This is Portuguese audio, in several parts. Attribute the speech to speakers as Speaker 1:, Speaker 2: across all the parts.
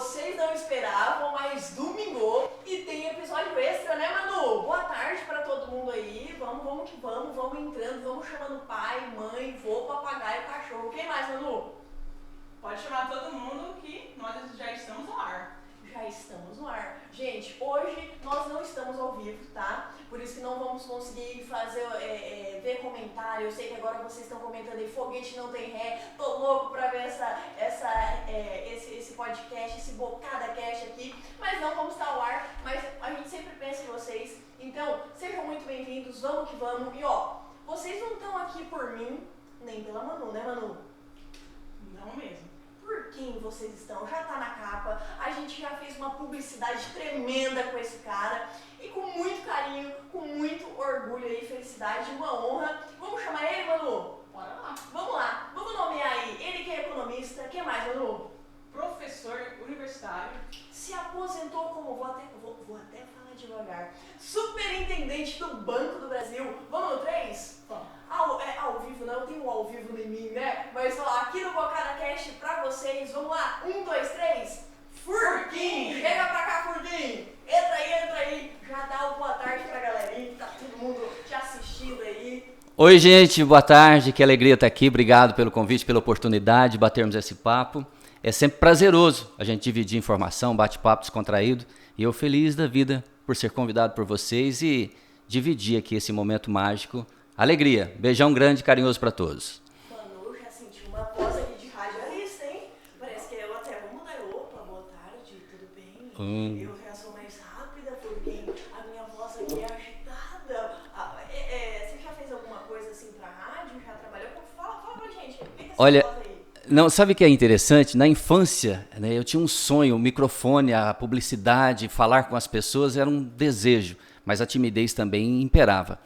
Speaker 1: vocês não esperavam, mas domingo e tem episódio extra, né, Manu? Boa tarde pra todo mundo aí. Vamos que vamos entrando, vamos chamando pai, mãe, vô, papagaio, cachorro. Quem mais, Manu?
Speaker 2: Pode chamar todo mundo que nós já estamos no ar.
Speaker 1: Já estamos no ar. Gente, hoje nós não estamos ao vivo, tá? Por isso que não vamos conseguir fazer, ver comentário. Eu sei que agora vocês estão comentando aí, foguete não tem ré. Tô louco pra ver esse podcast, esse Bocada Cast aqui. Mas não vamos estar ao ar, mas a gente sempre pensa em vocês. Então, sejam muito bem-vindos, vamos que vamos. E ó, vocês não estão aqui por mim, nem pela Manu, né, Manu?
Speaker 2: Não mesmo.
Speaker 1: Por quem vocês estão? Já tá na capa, a gente já fez uma publicidade tremenda com esse cara e com muito carinho, com muito orgulho e felicidade, uma honra. Vamos chamar ele, Manu?
Speaker 2: Bora lá.
Speaker 1: Vamos lá, vamos nomear aí. Ele que é economista, quem mais, Manu?
Speaker 2: Professor universitário.
Speaker 1: Se aposentou como, vou até falar devagar, superintendente do Banco do Brasil. Vamos no 3?
Speaker 2: Vamos.
Speaker 1: Ao vivo não, eu tenho um ao vivo em mim, né? Mas ó, aqui no Bocada Cast pra vocês, vamos lá, 1, 2, 3, Furquim! Chega pra cá, Furquim! Entra aí, já dá uma boa tarde pra galerinha, tá todo mundo te assistindo aí.
Speaker 3: Oi, gente, boa tarde, que alegria estar aqui, obrigado pelo convite, pela oportunidade de batermos esse papo. É sempre prazeroso a gente dividir informação, bate-papo descontraído, e eu feliz da vida por ser convidado por vocês e dividir aqui esse momento mágico. Alegria, beijão grande e carinhoso para todos.
Speaker 1: Manu, já senti uma voz aqui de radialista, hein? Parece que eu até vou mudar. Opa, boa tarde, tudo bem? Eu reação mais rápida porque a minha voz aqui é agitada. Você já fez alguma coisa assim pra rádio? Já trabalhou? Fala pra gente, o que é essa
Speaker 3: Olha,
Speaker 1: voz aí?
Speaker 3: não, sabe o que é interessante? Na infância, né, eu tinha um sonho, o microfone, a publicidade, falar com as pessoas era um desejo, mas a timidez também imperava.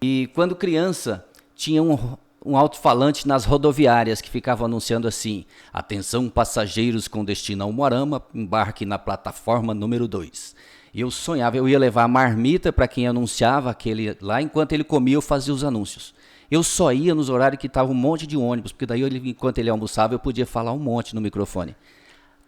Speaker 3: E quando criança, tinha um alto-falante nas rodoviárias que ficava anunciando assim: atenção passageiros com destino ao Moarama, embarque na plataforma número 2. E eu sonhava, eu ia levar a marmita para quem anunciava aquele lá, enquanto ele comia eu fazia os anúncios. Eu só ia nos horários que estava um monte de ônibus, porque daí enquanto ele almoçava eu podia falar um monte no microfone.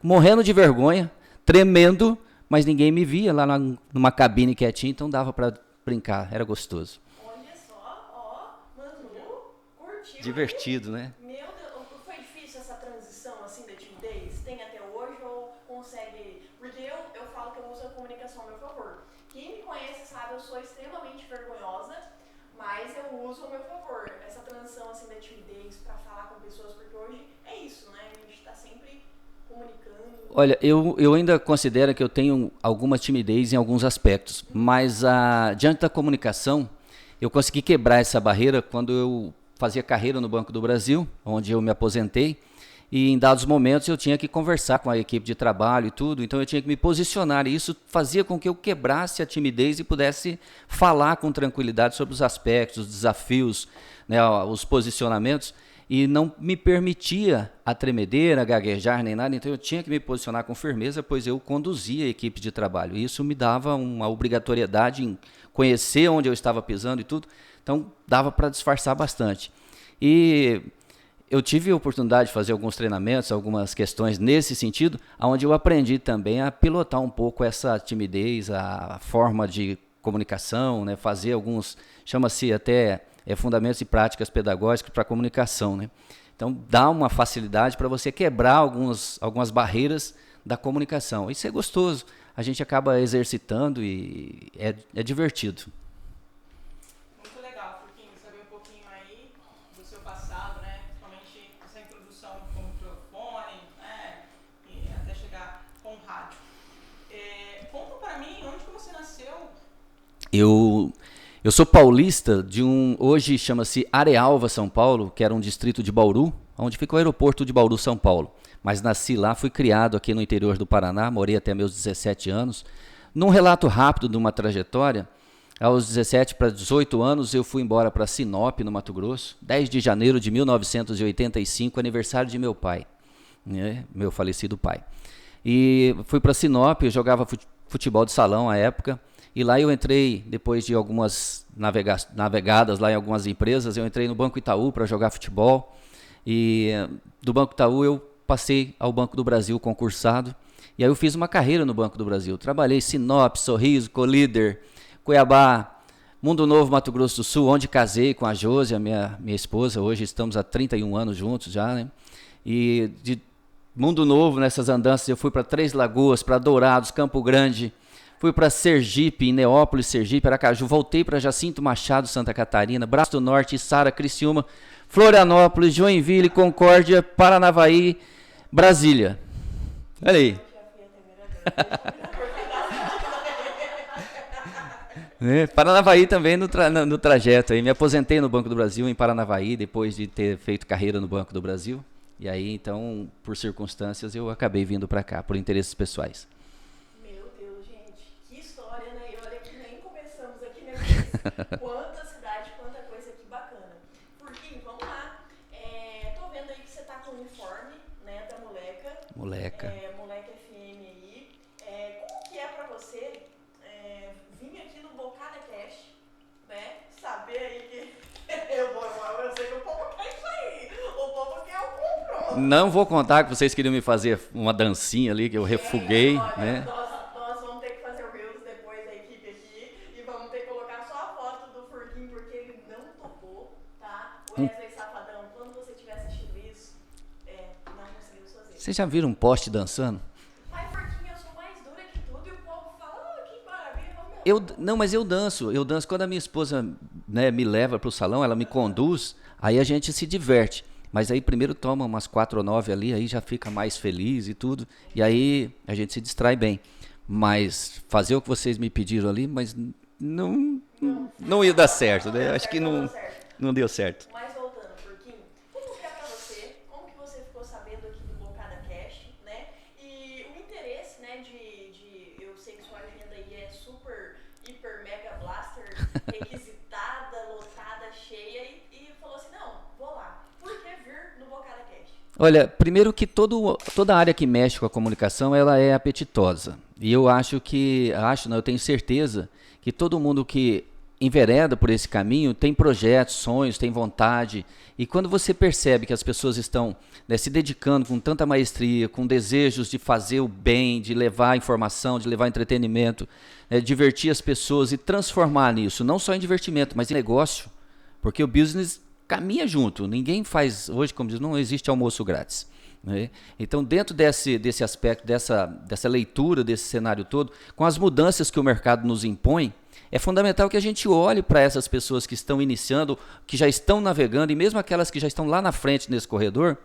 Speaker 3: Morrendo de vergonha, tremendo, mas ninguém me via lá numa cabine quietinha, então dava para brincar, era gostoso.
Speaker 1: Olha só, ó, Manu, curtiu.
Speaker 3: Divertido, né?
Speaker 1: Meu Deus, foi difícil essa transição assim da timidez? Tem até hoje ou consegue? Porque eu falo que eu uso a comunicação a meu favor. Quem me conhece sabe, eu sou extremamente vergonhosa, mas eu uso a meu favor. Essa transição assim da timidez para falar com pessoas, porque hoje é isso, né? A gente tá sempre comunicando.
Speaker 3: Olha, eu ainda considero que eu tenho alguma timidez em alguns aspectos, mas diante da comunicação, eu consegui quebrar essa barreira quando eu fazia carreira no Banco do Brasil, onde eu me aposentei, e em dados momentos eu tinha que conversar com a equipe de trabalho e tudo, então eu tinha que me posicionar, e isso fazia com que eu quebrasse a timidez e pudesse falar com tranquilidade sobre os aspectos, os desafios, né, os posicionamentos, e não me permitia a tremedeira, a gaguejar, nem nada, então eu tinha que me posicionar com firmeza, pois eu conduzia a equipe de trabalho, e isso me dava uma obrigatoriedade em conhecer onde eu estava pisando e tudo, então dava para disfarçar bastante. E eu tive a oportunidade de fazer alguns treinamentos, algumas questões nesse sentido, onde eu aprendi também a pilotar um pouco essa timidez, a forma de comunicação, né, fazer alguns, chama-se até fundamentos e práticas pedagógicas para a comunicação, né? Então dá uma facilidade para você quebrar algumas barreiras da comunicação. Isso é gostoso, a gente acaba exercitando e é divertido.
Speaker 2: Muito legal, Furquinho, saber um pouquinho aí do seu passado, né? Principalmente essa introdução com o microfone, né? E até chegar com o rádio. Conta para mim onde que você nasceu.
Speaker 3: Eu sou paulista de hoje chama-se Arealva, São Paulo, que era um distrito de Bauru, onde fica o aeroporto de Bauru, São Paulo. Mas nasci lá, fui criado aqui no interior do Paraná, morei até meus 17 anos. Num relato rápido de uma trajetória, aos 17 para 18 anos eu fui embora para Sinop, no Mato Grosso, 10 de janeiro de 1985, aniversário de meu pai, né, meu falecido pai. E fui para Sinop, eu jogava futebol de salão à época, e lá eu entrei, depois de algumas navegadas lá em algumas empresas, eu entrei no Banco Itaú para jogar futebol, e do Banco Itaú eu passei ao Banco do Brasil concursado, E aí eu fiz uma carreira no Banco do Brasil. Trabalhei em Sinop, Sorriso, Colíder, Cuiabá, Mundo Novo, Mato Grosso do Sul, onde casei com a Josi, a minha esposa. Hoje estamos há 31 anos juntos já, né? E de Mundo Novo, nessas andanças, eu fui para Três Lagoas, para Dourados, Campo Grande, fui para Sergipe, em Neópolis, Sergipe, Aracaju, voltei para Jacinto Machado, Santa Catarina, Braço do Norte, Içara, Criciúma, Florianópolis, Joinville, Concórdia, Paranavaí, Brasília. Olha aí. Paranavaí também no trajeto. Aí me aposentei no Banco do Brasil, em Paranavaí, depois de ter feito carreira no Banco do Brasil. E aí, então, por circunstâncias, eu acabei vindo para cá, por interesses pessoais.
Speaker 1: Meu Deus, gente, que história, né? E olha que nem começamos aqui, né? Quanta cidade, quanta coisa aqui bacana. Porquinho, vamos lá. Tô vendo aí que você tá com o uniforme, né, da Moleca.
Speaker 3: Moleca.
Speaker 1: Moleca FM aí. Como que é pra você vir aqui no Bocada Cast, né? Saber aí que eu sei que o povo quer isso aí. O povo quer o confronto.
Speaker 3: Não vou contar que vocês queriam me fazer uma dancinha ali, que eu refuguei,
Speaker 1: olha,
Speaker 3: né?
Speaker 1: Nós vamos ter que fazer o Reels depois da equipe aqui e vamos ter que colocar só a foto do Furquinho porque ele não topou, tá? Wesley Safadão, quando você tiver assistido isso, não conseguimos fazer.
Speaker 3: Vocês já viram um poste dançando?
Speaker 1: Ai, Furquinho, eu sou mais dura que tudo e o povo fala, que maravilha, vamos
Speaker 3: Não, mas eu danço. Quando a minha esposa, né, me leva para o salão, ela me conduz, aí a gente se diverte. Mas aí primeiro toma umas 4 ou 9 ali, aí já fica mais feliz e tudo. E aí a gente se distrai bem. Mas fazer o que vocês me pediram ali, mas não ia dar certo, né? Acho que não deu certo.
Speaker 1: Mas voltando, Furquinho, como que é pra você? Como que você ficou sabendo aqui do Bocada Cast, né? E o interesse, né, eu sei que sua agenda aí é super, hiper, mega blaster, requisitada, lotada, cheia, e falou assim, não, vou lá. Por que vir no Bocada Cast?
Speaker 3: Olha, primeiro que toda área que mexe com a comunicação, ela é apetitosa. E eu eu tenho certeza que todo mundo que envereda por esse caminho tem projetos, sonhos, tem vontade. E quando você percebe que as pessoas estão, né, se dedicando com tanta maestria, com desejos de fazer o bem, de levar informação, de levar entretenimento, né, divertir as pessoas e transformar nisso, não só em divertimento, mas em negócio, porque o business caminha junto. Ninguém faz, hoje, como diz, não existe almoço grátis, né? Então, dentro desse aspecto, dessa leitura, desse cenário todo, com as mudanças que o mercado nos impõe, é fundamental que a gente olhe para essas pessoas que estão iniciando, que já estão navegando, e mesmo aquelas que já estão lá na frente nesse corredor,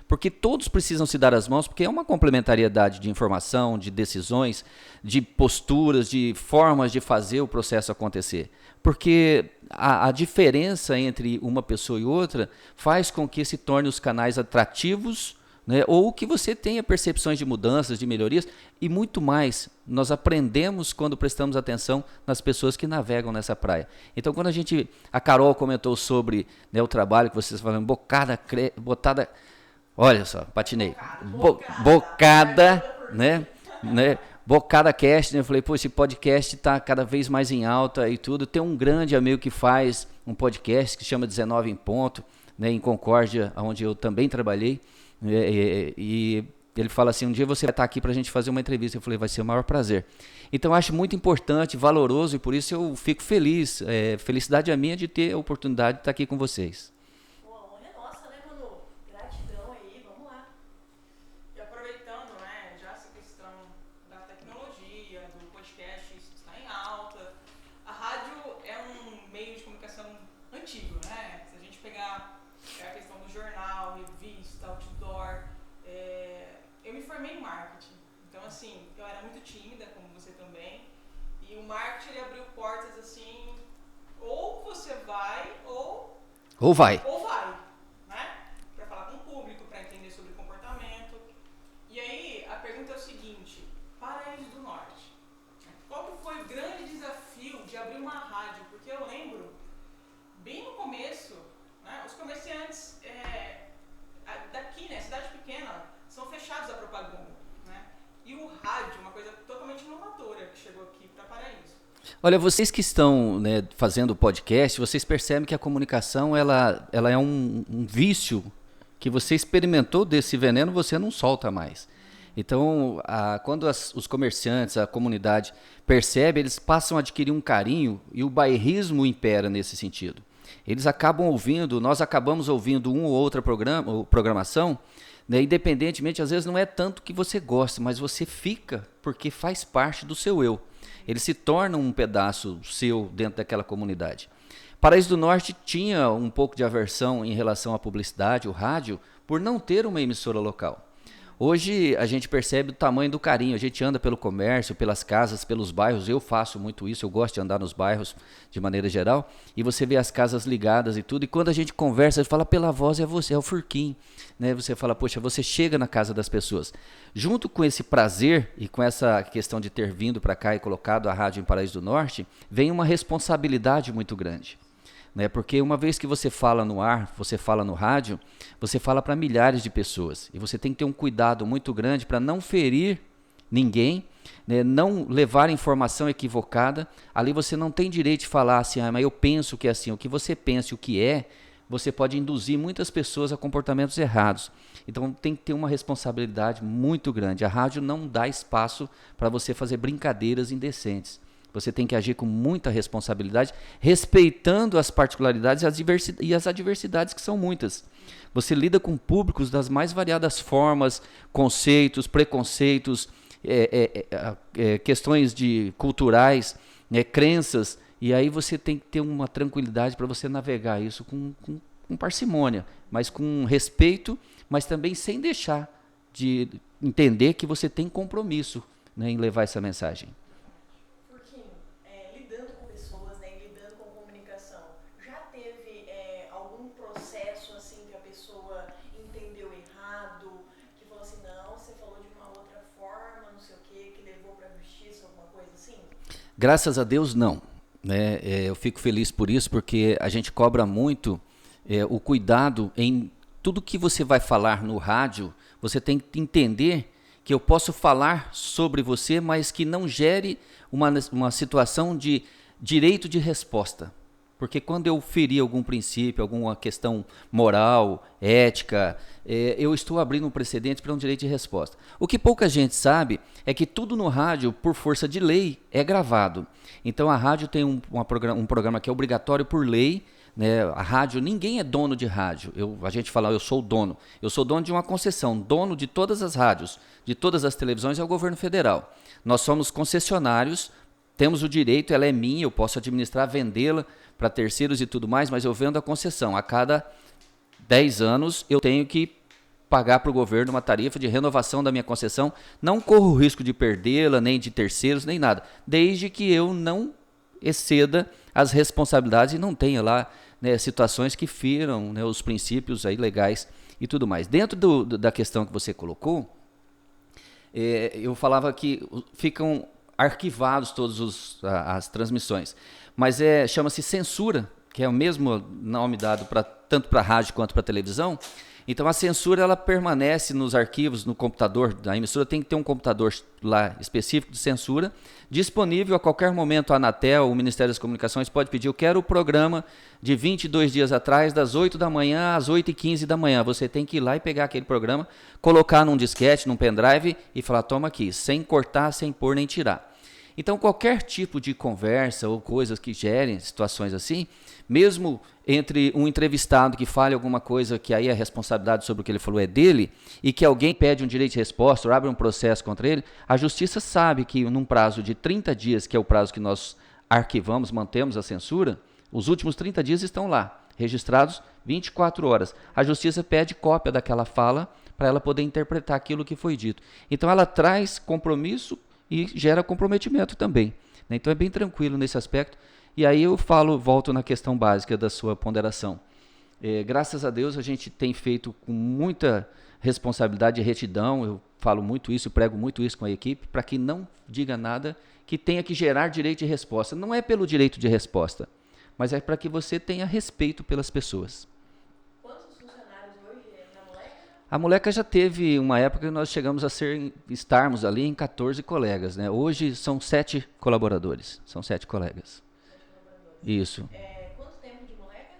Speaker 3: porque todos precisam se dar as mãos, porque é uma complementariedade de informação, de decisões, de posturas, de formas de fazer o processo acontecer. Porque a diferença entre uma pessoa e outra faz com que se torne os canais atrativos, né, ou que você tenha percepções de mudanças, de melhorias, e muito mais. Nós aprendemos quando prestamos atenção nas pessoas que navegam nessa praia. Então, quando a Carol comentou sobre, né, o trabalho que vocês falam, botada, olha só, patinei, bocada, né, Bocada Cast, né? Eu falei, pô, esse podcast está cada vez mais em alta e tudo. Tem um grande amigo que faz um podcast que chama 19 em Ponto, né, em Concórdia, onde eu também trabalhei. E ele fala assim, um dia você vai estar aqui para a gente fazer uma entrevista. Eu falei, vai ser o maior prazer. Então, eu acho muito importante, valoroso, e por isso eu fico feliz. Felicidade a minha de ter a oportunidade de estar aqui com vocês.
Speaker 1: Pô, a honra é nossa, né, Manu? Gratidão aí, vamos lá.
Speaker 2: E aproveitando, né, já essa questão da tecnologia, do podcast está em alta, a rádio é um meio de comunicação antigo, né? Se a gente pegar a questão do jornal, revista, outdoor, eu me formei em marketing. Então, assim, eu era muito tímida, como você também, e o marketing ele abriu portas assim, ou você vai,
Speaker 3: Ou vai.
Speaker 2: né? Para falar com o público, para entender sobre comportamento. E aí, a pergunta é o seguinte, Paraíso do Norte, qual que foi o grande desafio de abrir uma rádio? Porque eu lembro, bem no começo, né, os comerciantes daqui, né, cidade pequena, são fechados à propaganda, né? E o rádio, uma coisa totalmente inovadora que chegou aqui para Paraíso.
Speaker 3: Olha, vocês que estão, né, fazendo podcast, vocês percebem que a comunicação ela é um vício que você experimentou desse veneno, você não solta mais. Então, quando os comerciantes, a comunidade percebe, eles passam a adquirir um carinho e o bairrismo impera nesse sentido. Eles acabam ouvindo, nós acabamos ouvindo um ou outra programação, né, independentemente, às vezes não é tanto que você gosta, mas você fica porque faz parte do seu eu. Ele se torna um pedaço seu dentro daquela comunidade. Paraíso do Norte tinha um pouco de aversão em relação à publicidade, o rádio, por não ter uma emissora local. Hoje a gente percebe o tamanho do carinho, a gente anda pelo comércio, pelas casas, pelos bairros, eu faço muito isso, eu gosto de andar nos bairros de maneira geral, e você vê as casas ligadas e tudo, e quando a gente conversa, a gente fala pela voz, é você, é o Furquim, né? Você fala, poxa, você chega na casa das pessoas. Junto com esse prazer e com essa questão de ter vindo para cá e colocado a rádio em Paraíso do Norte, vem uma responsabilidade muito grande. Né? Porque uma vez que você fala no ar, você fala no rádio, você fala para milhares de pessoas. E você tem que ter um cuidado muito grande para não ferir ninguém, né? Não levar informação equivocada. Ali você não tem direito de falar assim, mas eu penso que é assim. O que você pensa e o que é, você pode induzir muitas pessoas a comportamentos errados. Então tem que ter uma responsabilidade muito grande. A rádio não dá espaço para você fazer brincadeiras indecentes. Você tem que agir com muita responsabilidade, respeitando as particularidades e as adversidades, que são muitas. Você lida com públicos das mais variadas formas, conceitos, preconceitos, questões culturais, né, crenças, e aí você tem que ter uma tranquilidade para você navegar isso com parcimônia, mas com respeito, mas também sem deixar de entender que você tem compromisso, né, em levar essa mensagem. Graças a Deus, não. Né? Eu fico feliz por isso, porque a gente cobra muito o cuidado em tudo que você vai falar no rádio. Você tem que entender que eu posso falar sobre você, mas que não gere uma situação de direito de resposta. Porque quando eu ferir algum princípio, alguma questão moral, ética, eu estou abrindo um precedente para um direito de resposta. O que pouca gente sabe é que tudo no rádio, por força de lei, é gravado. Então a rádio tem um programa que é obrigatório por lei, né? A rádio, ninguém é dono de rádio. A gente fala, eu sou o dono. Eu sou dono de uma concessão, dono de todas as rádios, de todas as televisões, é o governo federal. Nós somos concessionários, temos o direito, ela é minha, eu posso administrar, vendê-la para terceiros e tudo mais, mas eu vendo a concessão. A cada 10 anos eu tenho que pagar para o governo uma tarifa de renovação da minha concessão. Não corro o risco de perdê-la, nem de terceiros, nem nada, desde que eu não exceda as responsabilidades e não tenha lá, né, situações que firam, né, os princípios aí legais e tudo mais. Dentro da questão que você colocou, eu falava que ficam arquivados todas as transmissões. Mas chama-se censura, que é o mesmo nome dado tanto para a rádio quanto para a televisão. Então a censura ela permanece nos arquivos, no computador da emissora, tem que ter um computador lá específico de censura, disponível a qualquer momento. A Anatel, o Ministério das Comunicações pode pedir, eu quero o programa de 22 dias atrás, das 8 da manhã às 8h15 da manhã. Você tem que ir lá e pegar aquele programa, colocar num disquete, num pendrive e falar, toma aqui, sem cortar, sem pôr nem tirar. Então, qualquer tipo de conversa ou coisas que gerem situações assim, mesmo entre um entrevistado que fale alguma coisa que aí a responsabilidade sobre o que ele falou é dele, e que alguém pede um direito de resposta ou abre um processo contra ele, a justiça sabe que num prazo de 30 dias, que é o prazo que nós arquivamos, mantemos a censura, os últimos 30 dias estão lá, registrados 24 horas. A justiça pede cópia daquela fala para ela poder interpretar aquilo que foi dito. Então, ela traz compromisso e gera comprometimento também, né? Então é bem tranquilo nesse aspecto. E aí eu volto na questão básica da sua ponderação. Graças a Deus a gente tem feito com muita responsabilidade e retidão, eu falo muito isso, prego muito isso com a equipe, para que não diga nada que tenha que gerar direito de resposta. Não é pelo direito de resposta, mas é para que você tenha respeito pelas pessoas. A Moleca já teve uma época que nós chegamos a estarmos ali em 14 colegas, né? Hoje são 7 colaboradores, são 7 colegas. Isso.
Speaker 1: Quanto tempo de Moleca?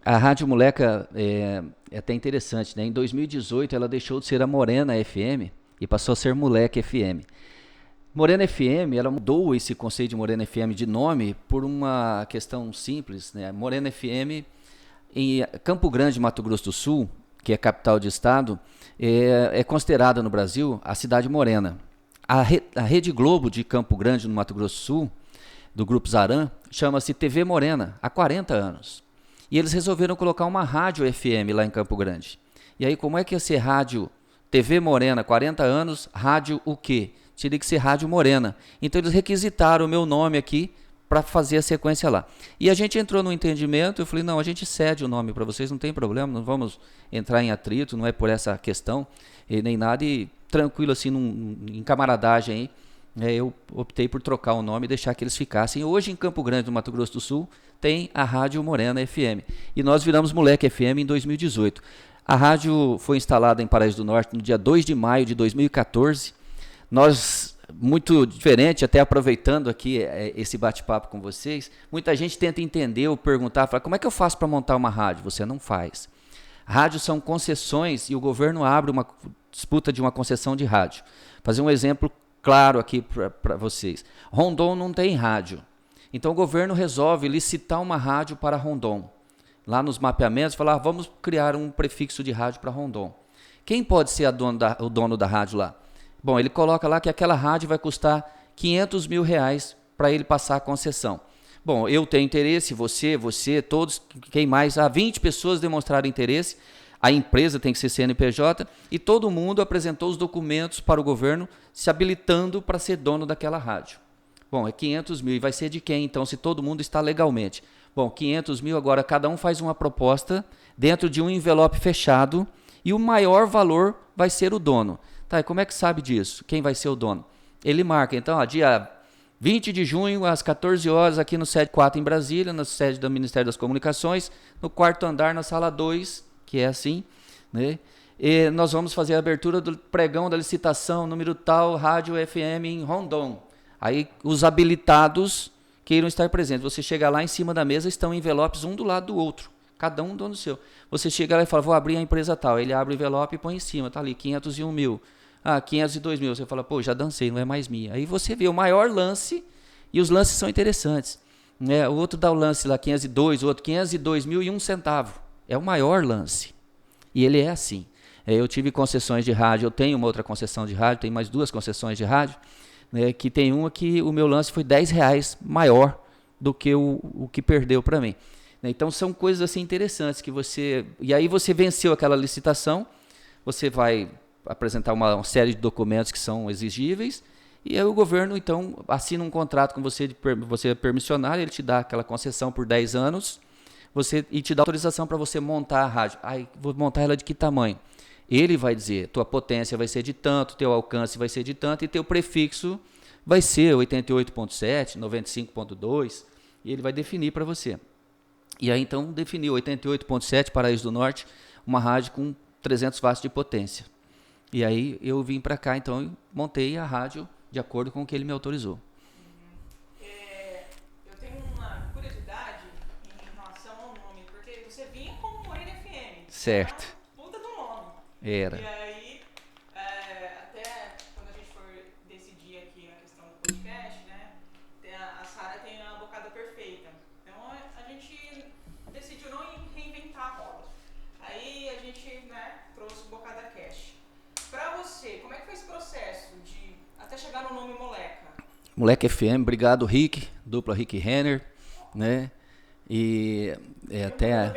Speaker 3: A Rádio Moleca é até interessante, né? Em 2018 ela deixou de ser a Morena FM e passou a ser Moleque FM. Morena FM, ela mudou esse conceito de Morena FM de nome por uma questão simples, né? Morena FM, em Campo Grande, Mato Grosso do Sul, que é capital de estado, é considerada no Brasil a cidade morena. A Rede Globo de Campo Grande, no Mato Grosso do Sul, do Grupo Zaran, chama-se TV Morena, há 40 anos. E eles resolveram colocar uma rádio FM lá em Campo Grande. E aí, como é que ia ser rádio TV Morena, 40 anos, rádio o quê? Teria que ser Rádio Morena. Então eles requisitaram o meu nome aqui para fazer a sequência lá. E a gente entrou no entendimento, eu falei, não, a gente cede o nome para vocês, não tem problema, não vamos entrar em atrito, não é por essa questão, e nem nada, e tranquilo assim, em camaradagem aí, eu optei por trocar o nome e deixar que eles ficassem. Hoje em Campo Grande, no Mato Grosso do Sul, tem a Rádio Morena FM. E nós viramos Moleque FM em 2018. A rádio foi instalada em Paraíso do Norte no dia 2 de maio de 2014. Nós, muito diferente, até aproveitando aqui esse bate-papo com vocês, muita gente tenta entender ou perguntar, fala, como é que eu faço para montar uma rádio? Você não faz. Rádios são concessões e o governo abre uma disputa de uma concessão de rádio. Vou fazer um exemplo claro aqui para vocês. Rondon não tem rádio. Então o governo resolve licitar uma rádio para Rondon. Lá nos mapeamentos, falar, vamos criar um prefixo de rádio para Rondon. Quem pode ser o dono da rádio lá? Bom, ele coloca lá que aquela rádio vai custar R$500 mil para ele passar a concessão. Bom, eu tenho interesse, você, todos, quem mais? 20 pessoas demonstraram interesse, a empresa tem que ser CNPJ, e todo mundo apresentou os documentos para o governo se habilitando para ser dono daquela rádio. Bom, é 500 mil, e vai ser de quem então, se todo mundo está legalmente? Bom, 500 mil, agora cada um faz uma proposta dentro de um envelope fechado, e o maior valor vai ser o dono. Tá, e como é que sabe disso? Quem vai ser o dono? Ele marca, então, dia 20 de junho, às 14 horas, aqui no sede 4 em Brasília, na sede do Ministério das Comunicações, no quarto andar, na sala 2, que é assim, né? E nós vamos fazer a abertura do pregão da licitação, número tal, rádio FM em Rondon. Aí, os habilitados queiram estar presentes. Você chega lá, em cima da mesa estão envelopes um do lado do outro. Cada um dono seu. Você chega lá e fala, vou abrir a empresa tal. Ele abre o envelope e põe em cima. Está ali, 501 mil. 502 mil. Você fala, pô, já dancei, não é mais minha. Aí você vê o maior lance, e os lances são interessantes. O outro dá o lance lá, 502, o outro 502 mil e 1 centavo. É o maior lance. E ele é assim. Eu tive concessões de rádio, eu tenho uma outra concessão de rádio, tenho mais 2 concessões de rádio, né, que tem uma que o meu lance foi R$10 maior do que o que perdeu para mim. Então são coisas assim interessantes que você... E aí você venceu aquela licitação, você vai apresentar uma série de documentos que são exigíveis, e aí o governo então assina um contrato com você, você é permissionário, ele te dá aquela concessão por 10 anos, e te dá autorização para você montar a rádio. Vou montar ela de que tamanho? Ele vai dizer, tua potência vai ser de tanto, teu alcance vai ser de tanto, e teu prefixo vai ser 88.7, 95.2, e ele vai definir para você. E aí então definiu 88.7 Paraíso do Norte, uma rádio com 300 watts de potência. E aí eu vim para cá, então e montei a rádio de acordo com o que ele me autorizou.
Speaker 2: Eu tenho uma curiosidade em relação ao nome, porque você vinha como Morena FM.
Speaker 3: Certo.
Speaker 2: Uma puta do nome.
Speaker 3: Era.
Speaker 2: E aí, até quando a gente for decidir aqui a questão do podcast, né, a Sara tem a bocada perfeita. Então a gente decidiu não reinventar a roda. Aí a gente, trouxe o Bocada Cash. Pra você, como é que foi esse processo de até chegar no nome Moleca?
Speaker 3: Moleque FM, obrigado Rick, dupla Rick Renner, né? E até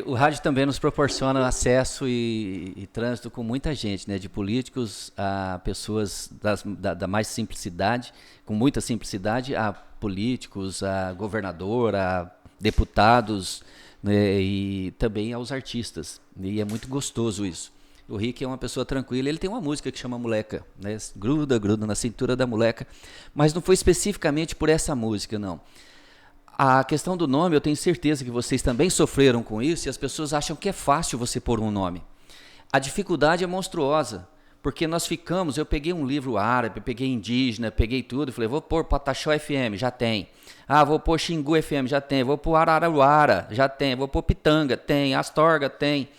Speaker 3: o rádio também nos proporciona acesso e trânsito com muita gente, né? De políticos a pessoas da mais simplicidade, com muita simplicidade, a políticos, a governador, a deputados, né? E também aos artistas. E é muito gostoso isso. O Rick é uma pessoa tranquila, ele tem uma música que chama Moleca, né? Gruda na cintura da moleca, mas não foi especificamente por essa música, não. A questão do nome, eu tenho certeza que vocês também sofreram com isso, e as pessoas acham que é fácil você pôr um nome. A dificuldade é monstruosa, porque nós eu peguei um livro árabe, peguei indígena, peguei tudo, falei, vou pôr Pataxó FM, já tem. Vou pôr Xingu FM, já tem. Vou pôr Araruara, já tem. Vou pôr Pitanga, tem. Astorga, tem.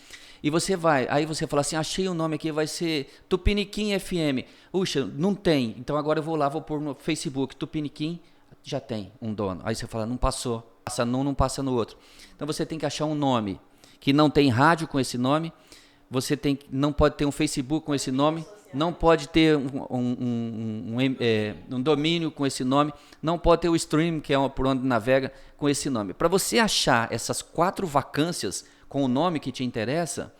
Speaker 3: E você vai, aí você fala assim, achei o nome aqui, vai ser Tupiniquim FM. Puxa, não tem, então agora eu vou lá, vou pôr no Facebook, Tupiniquim, já tem um dono. Aí você fala, não passou, passa num, não passa no outro. Então você tem que achar um nome que não tem rádio com esse nome, você não pode ter um Facebook com esse nome, não pode ter um domínio com esse nome, não pode ter o stream, que é por onde navega, com esse nome. Para você achar essas 4 vacâncias com o nome que te interessa,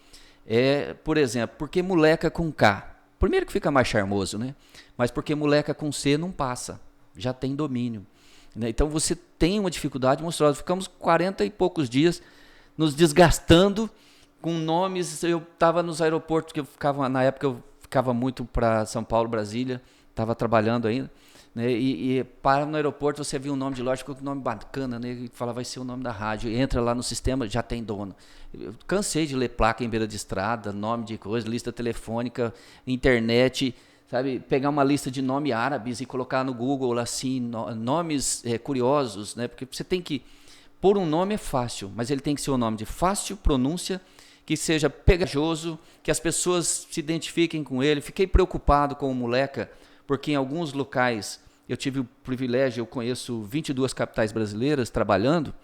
Speaker 3: por exemplo, porque moleca com K. Primeiro que fica mais charmoso, né? Mas porque moleca com C não passa, já tem domínio. Né? Então você tem uma dificuldade monstruosa. Ficamos 40 e poucos dias nos desgastando com nomes. Eu estava nos aeroportos, que na época eu ficava muito para São Paulo, Brasília, estava trabalhando ainda, né? E para no aeroporto, você viu um nome de loja, ficou com um nome bacana, né? E fala, vai ser o nome da rádio, e entra lá no sistema, já tem dono. Eu cansei de ler placa em beira de estrada, nome de coisa, lista telefônica, internet, sabe? Pegar uma lista de nomes árabes e colocar no Google, assim, nomes curiosos, né? Porque você tem que pôr um nome é fácil, mas ele tem que ser um nome de fácil pronúncia, que seja pegajoso, que as pessoas se identifiquem com ele. Fiquei preocupado com o Moleca, porque em alguns locais eu tive o privilégio, eu conheço 22 capitais brasileiras trabalhando,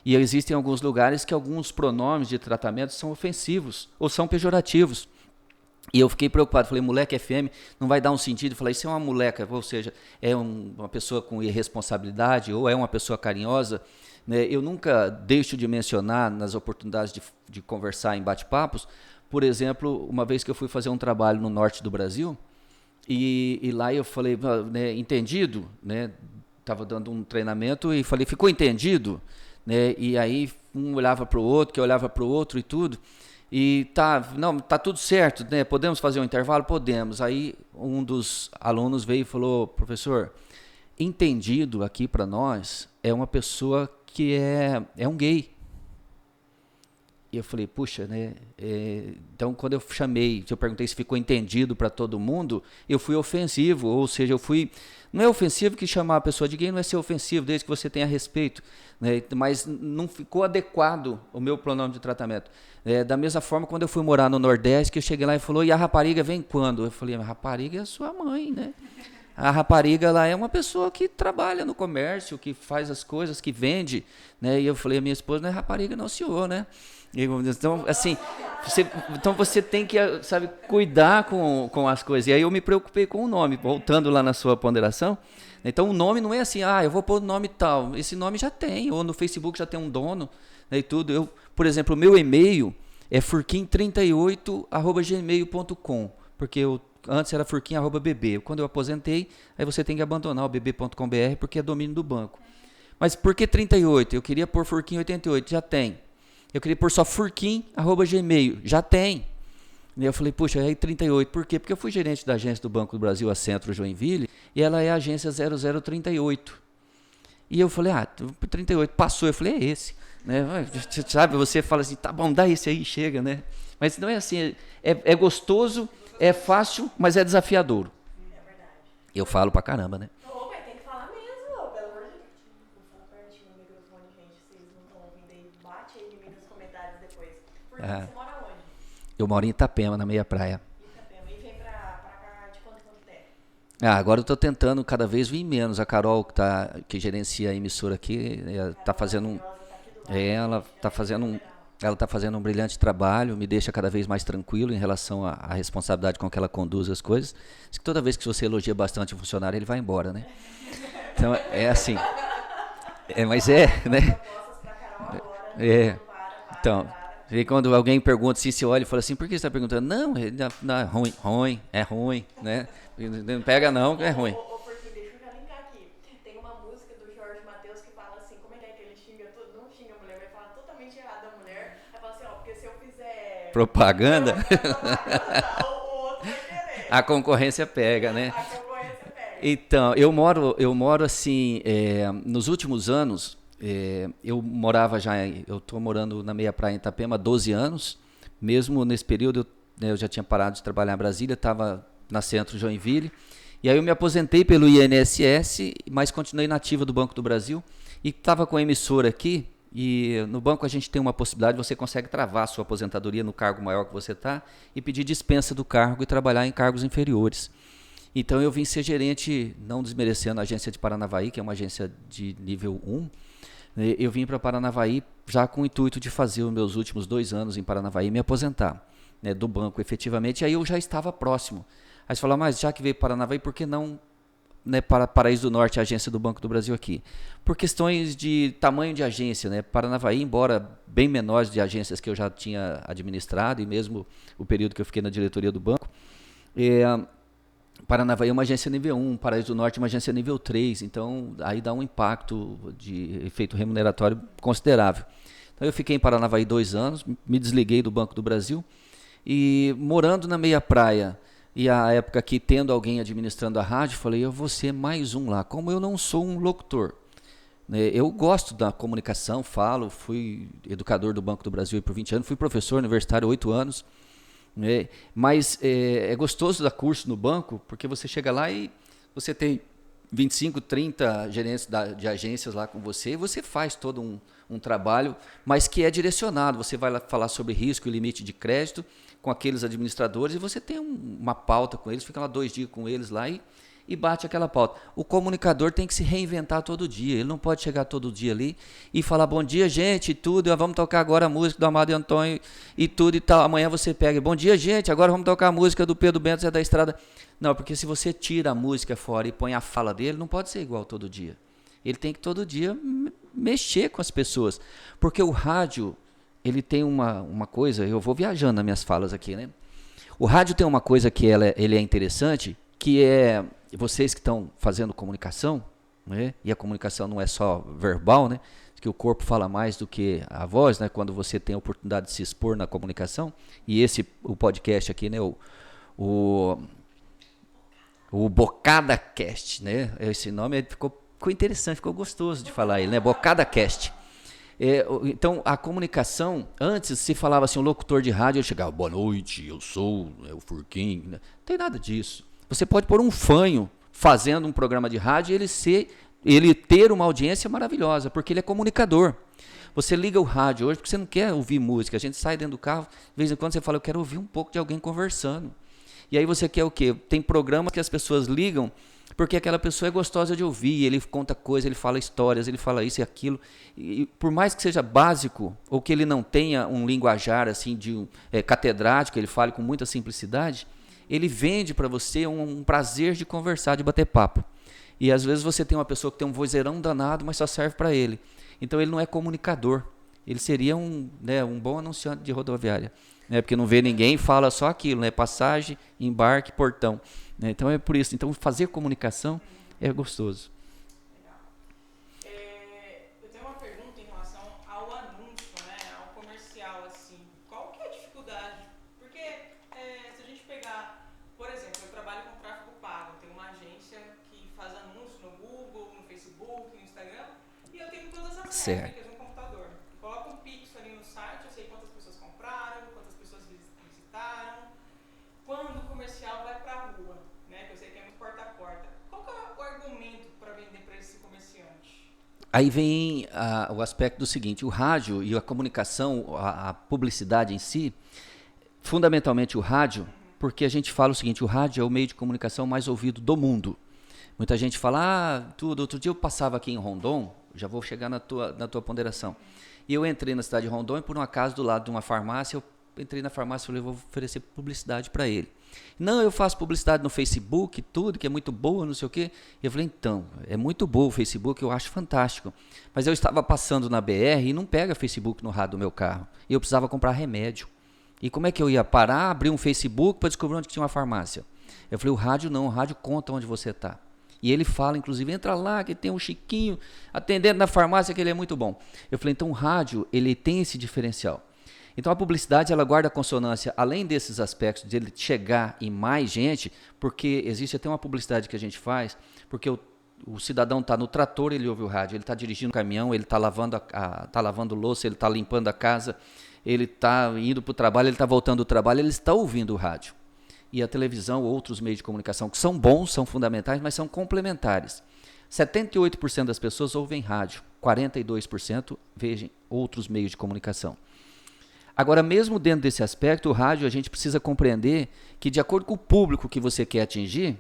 Speaker 3: e existem alguns lugares que alguns pronomes de tratamento são ofensivos ou são pejorativos. E eu fiquei preocupado, falei, Moleca FM não vai dar um sentido. Falei, isso é uma moleca, ou seja, é uma pessoa com irresponsabilidade ou é uma pessoa carinhosa. Né? Eu nunca deixo de mencionar nas oportunidades de conversar em bate-papos, por exemplo, uma vez que eu fui fazer um trabalho no norte do Brasil, e lá eu falei, né, entendido? Né? Estava dando um treinamento e falei, ficou entendido? Né? E aí um olhava para o outro, que olhava para o outro e tudo, e tá tudo certo, né? Podemos fazer um intervalo? Podemos. Aí um dos alunos veio e falou, professor, entendido aqui para nós é uma pessoa que é um gay. E eu falei, puxa, né? Então, quando eu perguntei se ficou entendido para todo mundo, eu fui ofensivo, ou seja, não é ofensivo que chamar a pessoa de gay, não é ser ofensivo, desde que você tenha respeito, né? Mas não ficou adequado o meu pronome de tratamento. Da mesma forma, quando eu fui morar no Nordeste, que eu cheguei lá e falou, e a rapariga vem quando? Eu falei, a rapariga é a sua mãe, né? A rapariga lá é uma pessoa que trabalha no comércio, que faz as coisas, que vende, né? E eu falei, a minha esposa não é rapariga não, senhor, né? Então, assim, você tem que, sabe, cuidar com as coisas. E aí eu me preocupei com o nome, voltando lá na sua ponderação. Então, o nome não é assim, eu vou pôr o nome tal. Esse nome já tem, ou no Facebook já tem um dono, né, e tudo. Por exemplo, o meu e-mail é furquim38@gmail.com, porque antes era furquim@bb. Quando eu aposentei, aí você tem que abandonar o bb.com.br, porque é domínio do banco. Mas por que 38? Eu queria pôr furquim88, já tem. Eu queria pôr só furquim@gmail, já tem. E eu falei, puxa, aí 38, por quê? Porque eu fui gerente da agência do Banco do Brasil, a Centro Joinville, e ela é a agência 0038. E eu falei, 38, passou. Eu falei, é esse. Né? Sabe, você fala assim, tá bom, dá esse aí, chega, né? Mas não é assim, é gostoso, é fácil, mas é desafiador.
Speaker 1: É verdade.
Speaker 3: Eu falo pra caramba, né?
Speaker 1: Tem que falar mesmo, pelo amor de Deus. Vou falar pertinho no microfone, gente, vocês não estão ouvindo aí, bate aí em mim nos comentários depois. Porque você mora onde?
Speaker 3: Eu moro em Itapema, na meia praia.
Speaker 1: Itapema. E vem pra cá de quanto tempo?
Speaker 3: Agora eu tô tentando cada vez vir menos. A Carol, que gerencia a emissora aqui, tá fazendo ela tá fazendo um brilhante trabalho, me deixa cada vez mais tranquilo em relação à responsabilidade com que ela conduz as coisas. Diz que toda vez que você elogia bastante o funcionário, ele vai embora, né? Então, é assim. Mas né? Então, e quando alguém pergunta, se você olha e fala assim, por que você está perguntando? Não, é ruim, né? Não pega não, é ruim.
Speaker 1: Deixa eu já linkar aqui. Tem uma música do Jorge Mateus que fala assim, como é que ele xinga tudo? Não xinga a mulher, vai falar totalmente errado a mulher. Aí fala assim, porque se eu fizer
Speaker 3: propaganda,
Speaker 1: o outro vai querer.
Speaker 3: A concorrência pega, né?
Speaker 1: A concorrência pega.
Speaker 3: Então, eu moro assim, nos últimos anos, eu estou morando na meia praia em Itapema há 12 anos. Mesmo nesse período, eu já tinha parado de trabalhar em Brasília, estava na Centro Joinville. E aí eu me aposentei pelo INSS, mas continuei na ativa do Banco do Brasil. E estava com a emissora aqui, E no banco a gente tem uma possibilidade, você consegue travar a sua aposentadoria no cargo maior que você está e pedir dispensa do cargo e trabalhar em cargos inferiores. Então eu vim ser gerente, não desmerecendo a agência de Paranavaí, que é uma agência de nível 1, eu vim para Paranavaí já com o intuito de fazer os meus últimos 2 anos em Paranavaí e me aposentar, né, do banco efetivamente, e aí eu já estava próximo. Aí você fala, mas já que veio para Paranavaí, por que não, né, para Paraíso do Norte, a agência do Banco do Brasil aqui? Por questões de tamanho de agência, né? Paranavaí, embora bem menores de agências que eu já tinha administrado, e mesmo o período que eu fiquei na diretoria do banco, Paranavaí é uma agência nível 1, Paraíso do Norte é uma agência nível 3, então aí dá um impacto de efeito remuneratório considerável. Então eu fiquei em Paranavaí 2 anos, me desliguei do Banco do Brasil, e morando na meia praia, e a época que tendo alguém administrando a rádio, falei, eu vou ser mais um lá. Como eu não sou um locutor, né, eu gosto da comunicação, fui educador do Banco do Brasil por 20 anos, fui professor universitário 8 anos, né, mas é gostoso dar curso no banco, porque você chega lá e você tem 25, 30 gerentes de agências lá com você, e você faz todo um trabalho, mas que é direcionado. Você vai lá falar sobre risco e limite de crédito com aqueles administradores, e você tem uma pauta com eles, fica lá 2 dias com eles lá e bate aquela pauta. O comunicador tem que se reinventar todo dia, ele não pode chegar todo dia ali e falar, bom dia gente, e tudo, vamos tocar agora a música do Amado e Antônio e tudo e tal, amanhã você pega, bom dia gente, agora vamos tocar a música do Pedro Bento, Zé da Estrada. Não, porque se você tira a música fora e põe a fala dele, não pode ser igual todo dia. Ele tem que todo dia mexer com as pessoas, porque o rádio, ele tem uma coisa, eu vou viajando nas minhas falas aqui, né? O rádio tem uma coisa que ele é interessante, que é vocês que estão fazendo comunicação, né? E a comunicação não é só verbal, né? Que o corpo fala mais do que a voz, né? Quando você tem a oportunidade de se expor na comunicação, e o podcast aqui, né? O Bocada Cast, né? Esse nome ficou interessante, ficou gostoso de falar ele, né? Bocada Cast. Então, a comunicação, antes se falava assim, o locutor de rádio, ele chegava, boa noite, eu sou o Furquim. Não tem nada disso. Você pode pôr um fanho fazendo um programa de rádio e ele ter uma audiência maravilhosa, porque ele é comunicador. Você liga o rádio hoje porque você não quer ouvir música. A gente sai dentro do carro, de vez em quando você fala, eu quero ouvir um pouco de alguém conversando. E aí você quer o quê? Tem programas que as pessoas ligam porque aquela pessoa é gostosa de ouvir, ele conta coisas, ele fala histórias, ele fala isso e aquilo. E por mais que seja básico, ou que ele não tenha um linguajar assim catedrático, ele fale com muita simplicidade, ele vende para você um prazer de conversar, de bater papo. E às vezes você tem uma pessoa que tem um vozeirão danado, mas só serve para ele. Então ele não é comunicador. Ele seria um bom anunciante de rodoviária. Né? Porque não vê ninguém, fala só aquilo, né? Passagem, embarque, portão. Né? Então é por isso. Então fazer comunicação é gostoso.
Speaker 2: Legal. Eu tenho uma pergunta em relação ao anúncio, né? Ao comercial, assim. Qual que é a dificuldade? Porque se a gente pegar, por exemplo, eu trabalho com tráfego pago, eu tenho uma agência que faz anúncio no Google, no Facebook, no Instagram, e eu tenho todas as métricas no computador. Eu coloco um pixel ali no site, eu sei quantas pessoas compraram, quantas pessoas visitaram, quando o comercial vai para a rua, né? Que eu sei que é muito porta a porta. Qual que é o argumento para vender para esse comerciante?
Speaker 3: Aí vem o aspecto do seguinte, o rádio e a comunicação, a publicidade em si, fundamentalmente o rádio, porque a gente fala o seguinte, o rádio é o meio de comunicação mais ouvido do mundo. Muita gente fala, outro dia eu passava aqui em Rondon, já vou chegar na tua ponderação, e eu entrei na cidade de Rondon e por um acaso do lado de uma farmácia, eu entrei na farmácia e falei, vou oferecer publicidade para ele. Não, eu faço publicidade no Facebook, tudo, que é muito boa, não sei o quê. Eu falei, então, é muito boa o Facebook, eu acho fantástico. Mas eu estava passando na BR e não pega Facebook no rádio do meu carro. E eu precisava comprar remédio. E como é que eu ia parar, abrir um Facebook para descobrir onde tinha uma farmácia? Eu falei, o rádio não, o rádio conta onde você está. E ele fala, inclusive, entra lá que tem um Chiquinho atendendo na farmácia que ele é muito bom. Eu falei, então o rádio, ele tem esse diferencial. Então a publicidade, ela guarda consonância, além desses aspectos, de ele chegar em mais gente, porque existe até uma publicidade que a gente faz, porque o cidadão está no trator, ele ouve o rádio, ele está dirigindo o caminhão, ele está lavando louça, ele está limpando a casa, ele está indo para o trabalho, ele está voltando do trabalho, ele está ouvindo o rádio. E a televisão, outros meios de comunicação, que são bons, são fundamentais, mas são complementares. 78% das pessoas ouvem rádio, 42% vejam outros meios de comunicação. Agora, mesmo dentro desse aspecto, o rádio, a gente precisa compreender que, de acordo com o público que você quer atingir,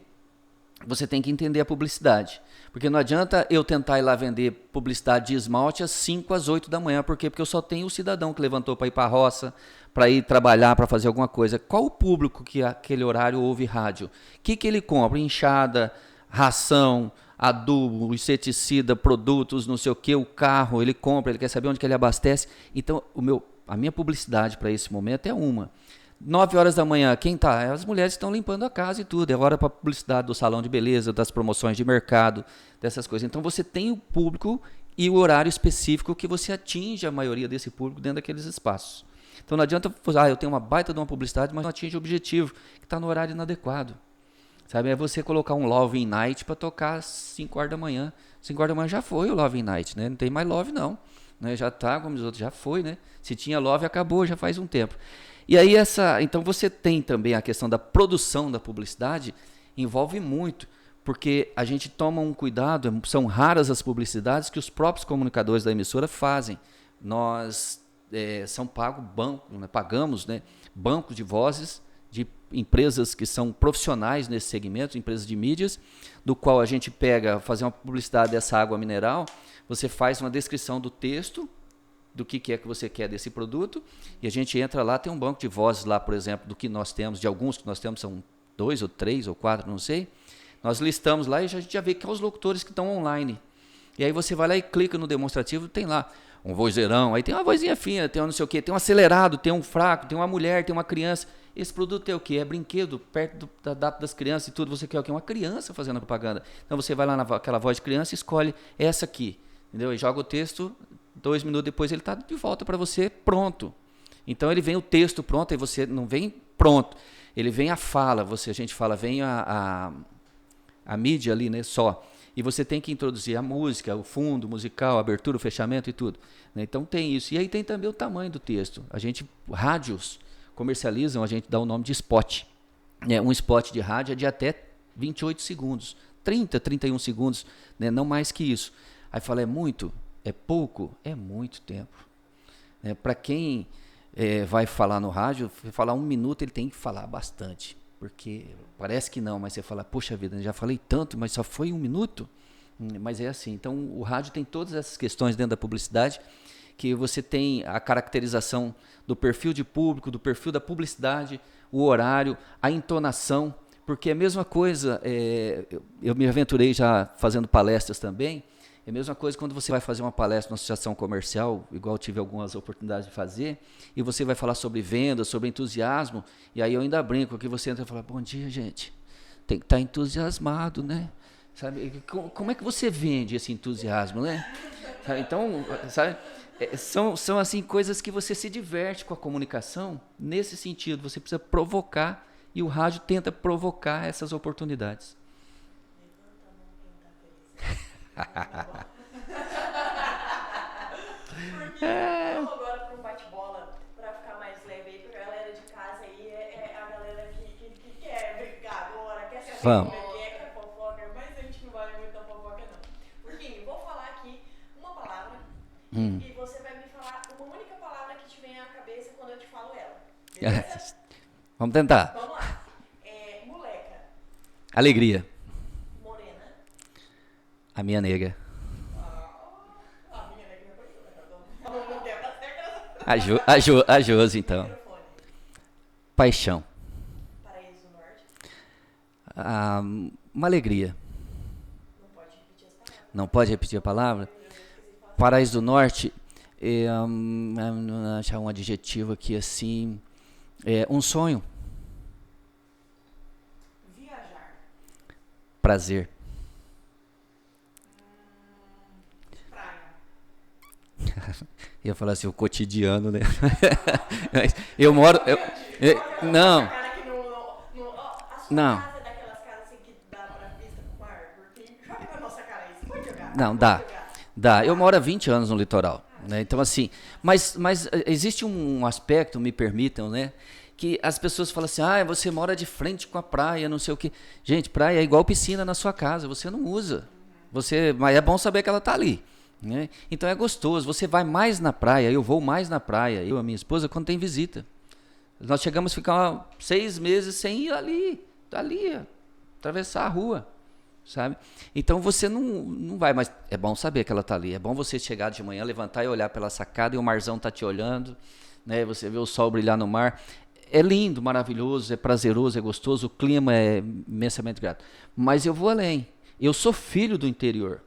Speaker 3: você tem que entender a publicidade. Porque não adianta eu tentar ir lá vender publicidade de esmalte às 5 às 8 da manhã. Por quê? Porque eu só tenho o cidadão que levantou para ir para a roça, para ir trabalhar, para fazer alguma coisa. Qual o público que aquele horário ouve rádio? O que ele compra? Enxada, ração, adubo, inseticida, produtos, não sei o que, o carro, ele compra, ele quer saber onde que ele abastece. Então, a minha publicidade para esse momento é uma. 9 horas da manhã, quem tá? As mulheres estão limpando a casa e tudo. É hora para publicidade do salão de beleza, das promoções de mercado, dessas coisas. Então você tem o público e o horário específico que você atinge a maioria desse público dentro daqueles espaços. Então não adianta, eu tenho uma baita de uma publicidade, mas não atinge o objetivo, que está no horário inadequado. Sabe? É você colocar um Love in Night para tocar às 5 horas da manhã. 5 horas da manhã já foi o Love in Night, né? Não tem mais Love não. Né? Já tá, como os outros, já foi, né? Se tinha Love, acabou, já faz um tempo. E aí então você tem também a questão da produção da publicidade, envolve muito, porque a gente toma um cuidado, são raras as publicidades que os próprios comunicadores da emissora fazem. Nós pagamos, né, bancos de vozes de empresas que são profissionais nesse segmento, empresas de mídias, do qual a gente pega, fazer uma publicidade dessa água mineral, você faz uma descrição do texto, do que é que você quer desse produto, e a gente entra lá, tem um banco de vozes lá, por exemplo, do que nós temos, de alguns que nós temos, são 2 ou 3 ou 4, não sei, nós listamos lá e a gente já vê que são os locutores que estão online. E aí você vai lá e clica no demonstrativo, tem lá um vozeirão, aí tem uma vozinha fina, tem um não sei o quê, tem um acelerado, tem um fraco, tem uma mulher, tem uma criança. Esse produto é o quê? É brinquedo, perto da data das crianças e tudo, você quer o quê? Uma criança fazendo a propaganda. Então você vai lá naquela voz de criança e escolhe essa aqui, entendeu? E joga o texto, 2 minutos depois ele está de volta para você, pronto. Então ele vem o texto pronto, e você não vem pronto. Ele vem a fala, a gente fala, vem a mídia ali, né, só. E você tem que introduzir a música, o fundo musical, a abertura, o fechamento e tudo. Né? Então tem isso. E aí tem também o tamanho do texto. Rádios comercializam, a gente dá o nome de spot. Um spot de rádio é de até 28 segundos, 30, 31 segundos, né? Não mais que isso. Aí fala, é muito? É pouco? É muito tempo. Para quem vai falar no rádio, falar 1 minuto, ele tem que falar bastante. Porque parece que não, mas você fala, poxa vida, já falei tanto, mas só foi 1 minuto? Mas é assim. Então, o rádio tem todas essas questões dentro da publicidade, que você tem a caracterização do perfil de público, do perfil da publicidade, o horário, a entonação, porque é a mesma coisa, eu me aventurei já fazendo palestras também, é a mesma coisa quando você vai fazer uma palestra numa associação comercial, igual eu tive algumas oportunidades de fazer, e você vai falar sobre vendas, sobre entusiasmo, e aí eu ainda brinco que você entra e fala, bom dia, gente, tem que estar entusiasmado, né? Sabe? Como é que você vende esse entusiasmo, né? Sabe? Então, sabe? São assim coisas que você se diverte com a comunicação, nesse sentido, você precisa provocar, e o rádio tenta provocar essas oportunidades.
Speaker 1: Porque vamos agora para um bate-bola para ficar mais leve aí, porque a galera de casa aí é a galera que quer brigar agora, quer saber como quer fofoca, mas a gente não vai muito da fofoca não. Porque vou falar aqui uma palavra e você vai me falar uma única palavra que te vem à cabeça quando eu te falo ela. Beleza?
Speaker 3: Vamos tentar.
Speaker 1: Vamos lá. Moleca.
Speaker 3: Alegria.
Speaker 1: A
Speaker 3: minha nega.
Speaker 1: A minha nega não quer
Speaker 3: A Josi, então.
Speaker 1: Microfone.
Speaker 3: Paixão.
Speaker 1: Paraíso do Norte.
Speaker 3: Uma alegria.
Speaker 1: Não pode repetir as palavras.
Speaker 3: Não pode repetir a palavra? Paraíso do Norte, achar um adjetivo aqui assim, um sonho.
Speaker 2: Viajar.
Speaker 3: Prazer. Eu ia falar assim, o cotidiano, né? Eu moro... não. Não.
Speaker 1: Casa é daquelas casas assim que dá pra vista pro mar? Porque joga na nossa cara isso. Pode jogar.
Speaker 3: Não, dá. Eu moro há 20 anos no litoral. Né? Então, assim... Mas existe um aspecto, me permitam, né? Que as pessoas falam assim, você mora de frente com a praia, não sei o quê. Gente, praia é igual piscina na sua casa, você não usa. Mas é bom saber que ela está ali. Né? Então é gostoso, você vai mais na praia, eu vou mais na praia, eu e a minha esposa, quando tem visita. Nós chegamos a ficar 6 meses sem ir ali, atravessar a rua, sabe? Então você não vai, mas é bom saber que ela está ali, é bom você chegar de manhã, levantar e olhar pela sacada e o marzão está te olhando, né? Você vê o sol brilhar no mar, é lindo, maravilhoso, é prazeroso, é gostoso, o clima é imensamente grato. Mas eu vou além, eu sou filho do interior.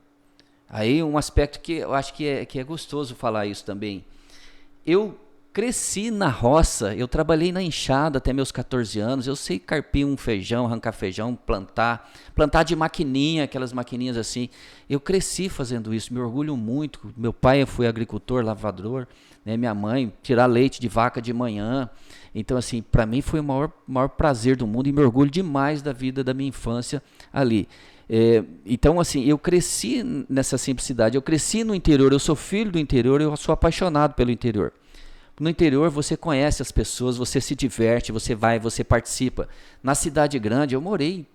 Speaker 3: Aí um aspecto que eu acho que é gostoso falar isso também. Eu cresci na roça, eu trabalhei na enxada até meus 14 anos, eu sei carpir um feijão, arrancar feijão, plantar de maquininha, aquelas maquininhas assim. Eu cresci fazendo isso, me orgulho muito. Meu pai foi agricultor, lavrador, né? Minha mãe, tirar leite de vaca de manhã. Então, assim, para mim foi o maior prazer do mundo e me orgulho demais da vida da minha infância ali. Então, assim, eu cresci nessa simplicidade, eu cresci no interior, eu sou filho do interior, eu sou apaixonado pelo interior. No interior você conhece as pessoas, você se diverte, você vai, você participa. Na cidade grande, eu morei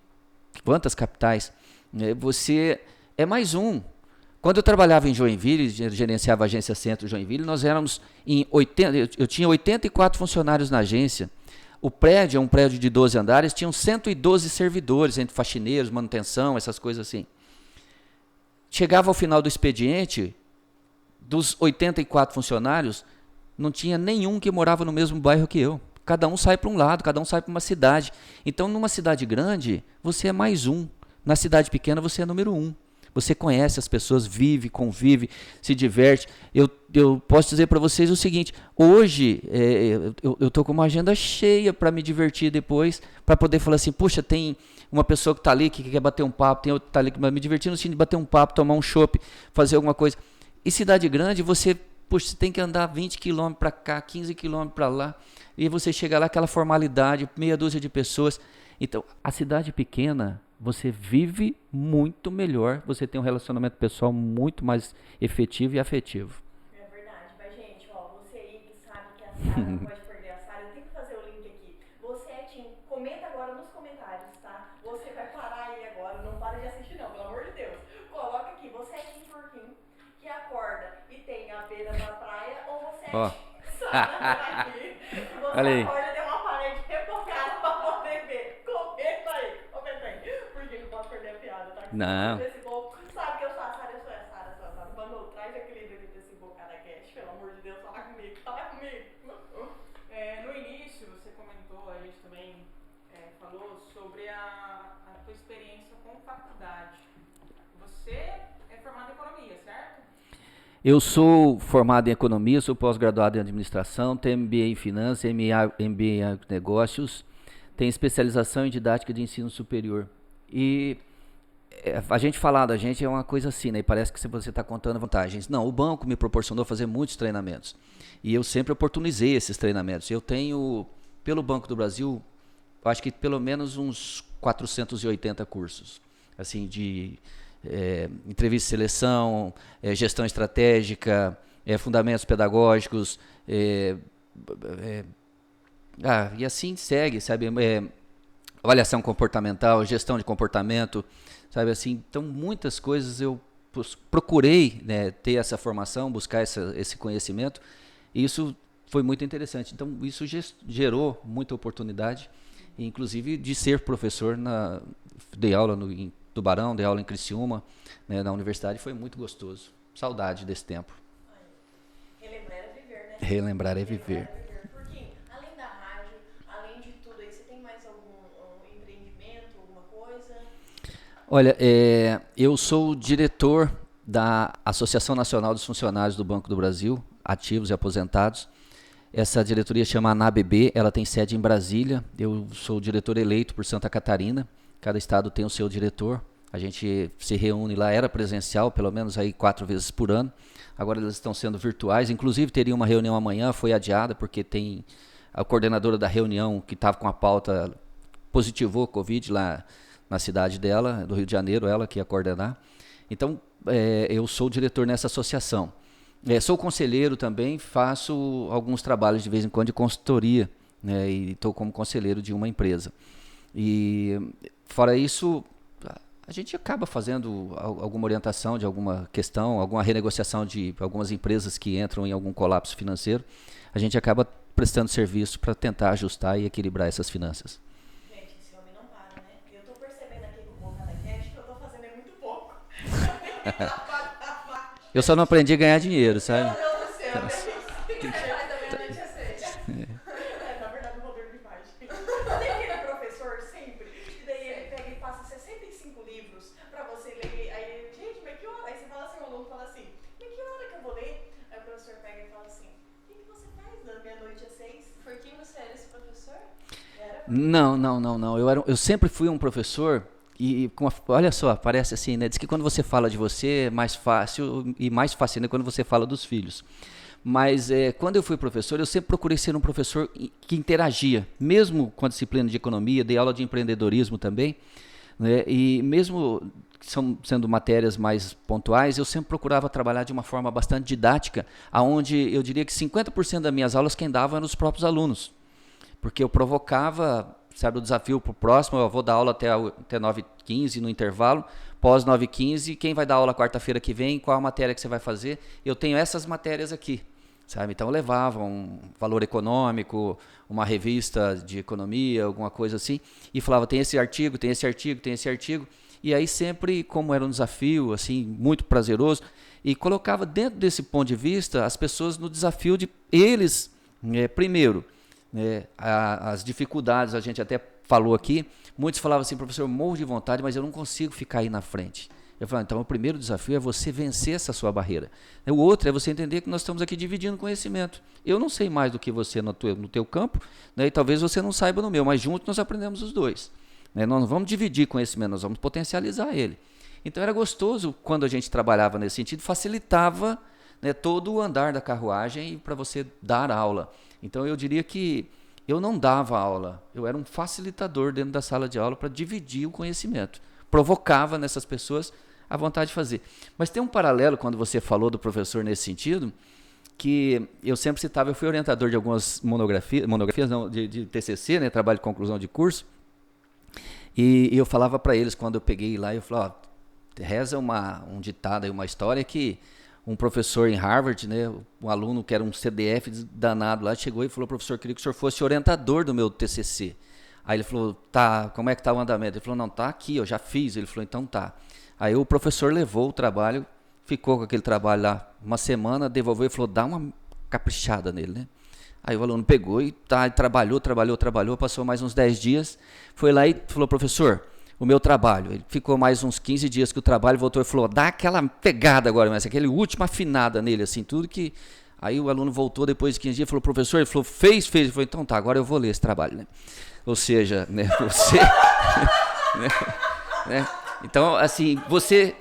Speaker 3: em quantas capitais? Você é mais um. Quando eu trabalhava em Joinville, gerenciava a agência Centro Joinville, nós éramos em 80, eu tinha 84 funcionários na agência. O prédio é um prédio de 12 andares, tinham 112 servidores, entre faxineiros, manutenção, essas coisas assim. Chegava ao final do expediente, dos 84 funcionários, não tinha nenhum que morava no mesmo bairro que eu. Cada um sai para um lado, cada um sai para uma cidade. Então, numa cidade grande, você é mais um. Na cidade pequena, você é número 1. Você conhece as pessoas, vive, convive, se diverte. Eu posso dizer para vocês o seguinte, hoje eu estou com uma agenda cheia para me divertir depois, para poder falar assim, puxa, tem uma pessoa que está ali que quer bater um papo, tem outra que está ali que vai me divertir no sentido de bater um papo, tomar um chopp, fazer alguma coisa. E cidade grande, você tem que andar 20 km para cá, 15 km para lá, e você chega lá, aquela formalidade, meia dúzia de pessoas. Então, a cidade pequena, você vive muito melhor, você tem um relacionamento pessoal muito mais efetivo e afetivo.
Speaker 1: É verdade, mas gente, você aí que sabe que a Sara não pode perder a Sara, eu tenho que fazer o link aqui. Você é Tim, comenta agora nos comentários, tá? Você vai parar aí agora, não para de assistir não, pelo amor de Deus. Coloca aqui, você é Tim Turquim, que acorda e tem a beira da praia, ou você é Tim Sara aqui, você acorda e tem uma parede rebocada pra poder ver. Comenta aí. Porque não posso perder a piada, tá?
Speaker 3: Não.
Speaker 1: Sabe que eu sou a Sara, eu sou a Sara. Manu, traz equilíbrio aqui desse bocada cast, pelo amor de Deus, fala comigo.
Speaker 2: No início, você comentou, a gente também falou sobre a tua experiência com faculdade. Você é formado em economia, certo?
Speaker 3: Eu sou formado em economia, sou pós-graduado em administração, tenho MBA em finanças, MBA em negócios, tenho especialização em didática de ensino superior. E a gente falar da gente é uma coisa assim, né? E parece que você está contando vantagens. Não, o banco me proporcionou fazer muitos treinamentos. E eu sempre oportunizei esses treinamentos. Eu tenho, pelo Banco do Brasil, acho que pelo menos uns 480 cursos. Assim, de entrevista e seleção, gestão estratégica, fundamentos pedagógicos, e assim segue, sabe? Avaliação comportamental, gestão de comportamento, sabe assim? Então, muitas coisas eu procurei, né, ter essa formação, buscar esse conhecimento, e isso foi muito interessante. Então, isso gerou muita oportunidade, inclusive de ser professor, dei aula em Tubarão, dei aula em Criciúma, né, na universidade, foi muito gostoso. Saudade desse tempo.
Speaker 1: Relembrar é viver, né?
Speaker 3: Relembrar é viver. Olha, eu sou o diretor da Associação Nacional dos Funcionários do Banco do Brasil, ativos e aposentados. Essa diretoria chama ANABB, ela tem sede em Brasília. Eu sou o diretor eleito por Santa Catarina. Cada estado tem o seu diretor. A gente se reúne lá, era presencial, pelo menos aí 4 vezes por ano. Agora elas estão sendo virtuais. Inclusive teria uma reunião amanhã, foi adiada, porque tem a coordenadora da reunião que estava com a pauta, positivou Covid lá na cidade dela, do Rio de Janeiro, ela que ia coordenar. Então, eu sou o diretor nessa associação. Sou conselheiro também, faço alguns trabalhos de vez em quando de consultoria, né, e estou como conselheiro de uma empresa. E, fora isso, a gente acaba fazendo alguma orientação de alguma questão, alguma renegociação de algumas empresas que entram em algum colapso financeiro. A gente acaba prestando serviço para tentar ajustar e equilibrar essas finanças.
Speaker 1: Gente, esse homem não para, né? Eu tô percebendo aqui com o cada cash que eu tô fazendo é muito pouco.
Speaker 3: Eu só não aprendi a ganhar dinheiro, sabe?
Speaker 1: Meu Deus do céu, mas também a noite é 6. Na verdade, o Rodrigo faz. Tem aquele professor sempre, e daí ele pega e passa 65 livros pra você ler. Aí, gente, mas que hora? Aí você fala assim, o aluno fala assim, mas que hora que eu vou ler? Aí o professor pega e fala assim, o que você faz da meia-noite às 6? Por que você era esse professor? Era?
Speaker 3: Não. Eu sempre fui um professor. Olha só, parece assim, né? Diz que quando você fala de você é mais fácil e mais fascinante quando você fala dos filhos. Mas quando eu fui professor, eu sempre procurei ser um professor que interagia, mesmo com a disciplina de economia, dei aula de empreendedorismo também, né? E mesmo sendo matérias mais pontuais, eu sempre procurava trabalhar de uma forma bastante didática, aonde eu diria que 50% das minhas aulas quem dava eram os próprios alunos, porque eu provocava, sabe, o desafio para o próximo. Eu vou dar aula até 9h15 no intervalo, pós 9h15, quem vai dar aula quarta-feira que vem, qual a matéria que você vai fazer? Eu tenho essas matérias aqui, sabe? Então eu levava um valor econômico, uma revista de economia, alguma coisa assim, e falava, tem esse artigo, tem esse artigo, tem esse artigo, e aí sempre, como era um desafio, assim, muito prazeroso, e colocava dentro desse ponto de vista as pessoas no desafio de eles, primeiro, as dificuldades, a gente até falou aqui, muitos falavam assim, professor, eu morro de vontade, mas eu não consigo ficar aí na frente. Eu falava, então o primeiro desafio é você vencer essa sua barreira. O outro é você entender que nós estamos aqui dividindo conhecimento. Eu não sei mais do que você no teu campo, né, e talvez você não saiba no meu, mas juntos nós aprendemos os dois. Nós não vamos dividir conhecimento, nós vamos potencializar ele. Então era gostoso quando a gente trabalhava nesse sentido, facilitava, né, todo o andar da carruagem para você dar aula. Então eu diria que eu não dava aula, eu era um facilitador dentro da sala de aula para dividir o conhecimento. Provocava nessas pessoas a vontade de fazer. Mas tem um paralelo quando você falou do professor nesse sentido, que eu sempre citava, eu fui orientador de algumas monografias não, de TCC, né, trabalho de conclusão de curso, e eu falava para eles, quando eu peguei lá, eu falava, reza um ditado, uma história que um professor em Harvard, né, um aluno que era um CDF danado lá, chegou e falou, professor, queria que o senhor fosse orientador do meu TCC. Aí ele falou, tá, como é que tá o andamento? Ele falou, não, tá aqui, eu já fiz. Ele falou, então tá. Aí o professor levou o trabalho, ficou com aquele trabalho lá uma semana, devolveu e falou, dá uma caprichada nele, né? Aí o aluno pegou e trabalhou, passou mais uns 10 dias, foi lá e falou, professor, o meu trabalho. Ele ficou mais uns 15 dias que o trabalho, voltou e falou, dá aquela pegada agora, mas aquele última afinada nele, assim, tudo que... Aí o aluno voltou depois de 15 dias e falou, professor, ele falou, fez. Ele falou, então tá, agora eu vou ler esse trabalho, né? Ou seja, né, você... né? Então, assim, você...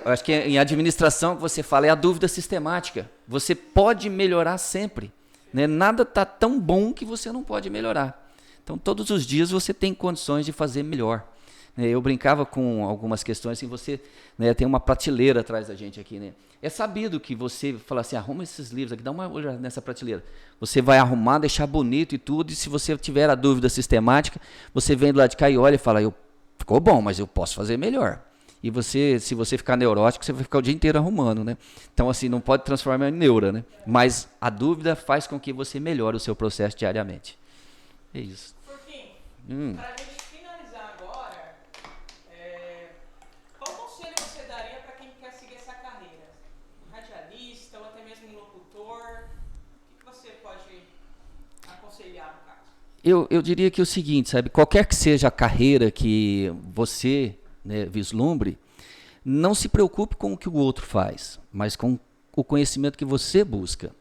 Speaker 3: acho que em administração que você fala é a dúvida sistemática. Você pode melhorar sempre, né? Nada está tão bom que você não pode melhorar. Então, todos os dias você tem condições de fazer melhor. Eu brincava com algumas questões, assim, você, né, tem uma prateleira atrás da gente aqui, né? É sabido que você fala assim, arruma esses livros aqui, dá uma olhada nessa prateleira. Você vai arrumar, deixar bonito e tudo, e se você tiver a dúvida sistemática, você vem do lado de cá e olha e fala, ficou bom, mas eu posso fazer melhor. E você, se você ficar neurótico, você vai ficar o dia inteiro arrumando, né? Então, assim, não pode transformar em neura, né? Mas a dúvida faz com que você melhore o seu processo diariamente. É isso.
Speaker 2: Furquim, para a gente finalizar agora, qual conselho você daria para quem quer seguir essa carreira? Radialista ou até mesmo locutor? O que você pode aconselhar no caso?
Speaker 3: Eu diria que é o seguinte, sabe? Qualquer que seja a carreira que você, né, vislumbre, não se preocupe com o que o outro faz, mas com o conhecimento que você busca.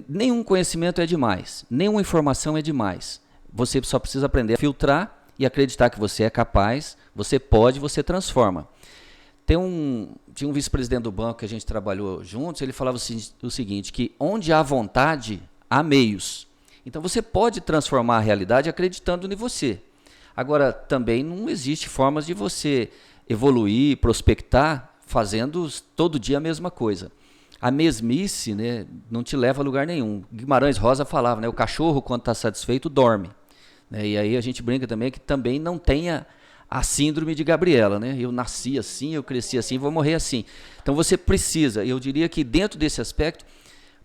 Speaker 3: Nenhum conhecimento é demais, nenhuma informação é demais. Você só precisa aprender a filtrar e acreditar que você é capaz, você pode, você transforma. Tinha um vice-presidente do banco que a gente trabalhou juntos, ele falava o seguinte, que onde há vontade, há meios. Então você pode transformar a realidade acreditando em você. Agora, também não existe formas de você evoluir, prospectar, fazendo todo dia a mesma coisa. A mesmice, né, não te leva a lugar nenhum. Guimarães Rosa falava, né, o cachorro, quando está satisfeito, dorme. E aí a gente brinca também que também não tenha a síndrome de Gabriela, né? Eu nasci assim, eu cresci assim, vou morrer assim. Então você precisa, eu diria que dentro desse aspecto,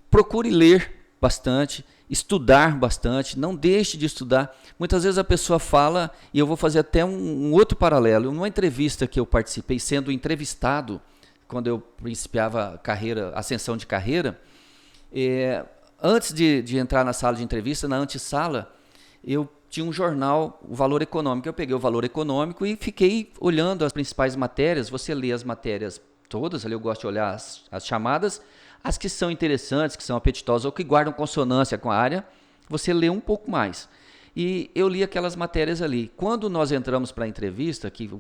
Speaker 3: procure ler bastante, estudar bastante, não deixe de estudar. Muitas vezes a pessoa fala, e eu vou fazer até um outro paralelo, numa entrevista que eu participei, sendo entrevistado, quando eu principiava carreira, ascensão de carreira, antes de entrar na sala de entrevista, na antessala, eu tinha um jornal, o Valor Econômico. Eu peguei o Valor Econômico e fiquei olhando as principais matérias. Você lê as matérias todas, ali eu gosto de olhar as chamadas, as que são interessantes, que são apetitosas ou que guardam consonância com a área, você lê um pouco mais. E eu li aquelas matérias ali. Quando nós entramos para a entrevista, que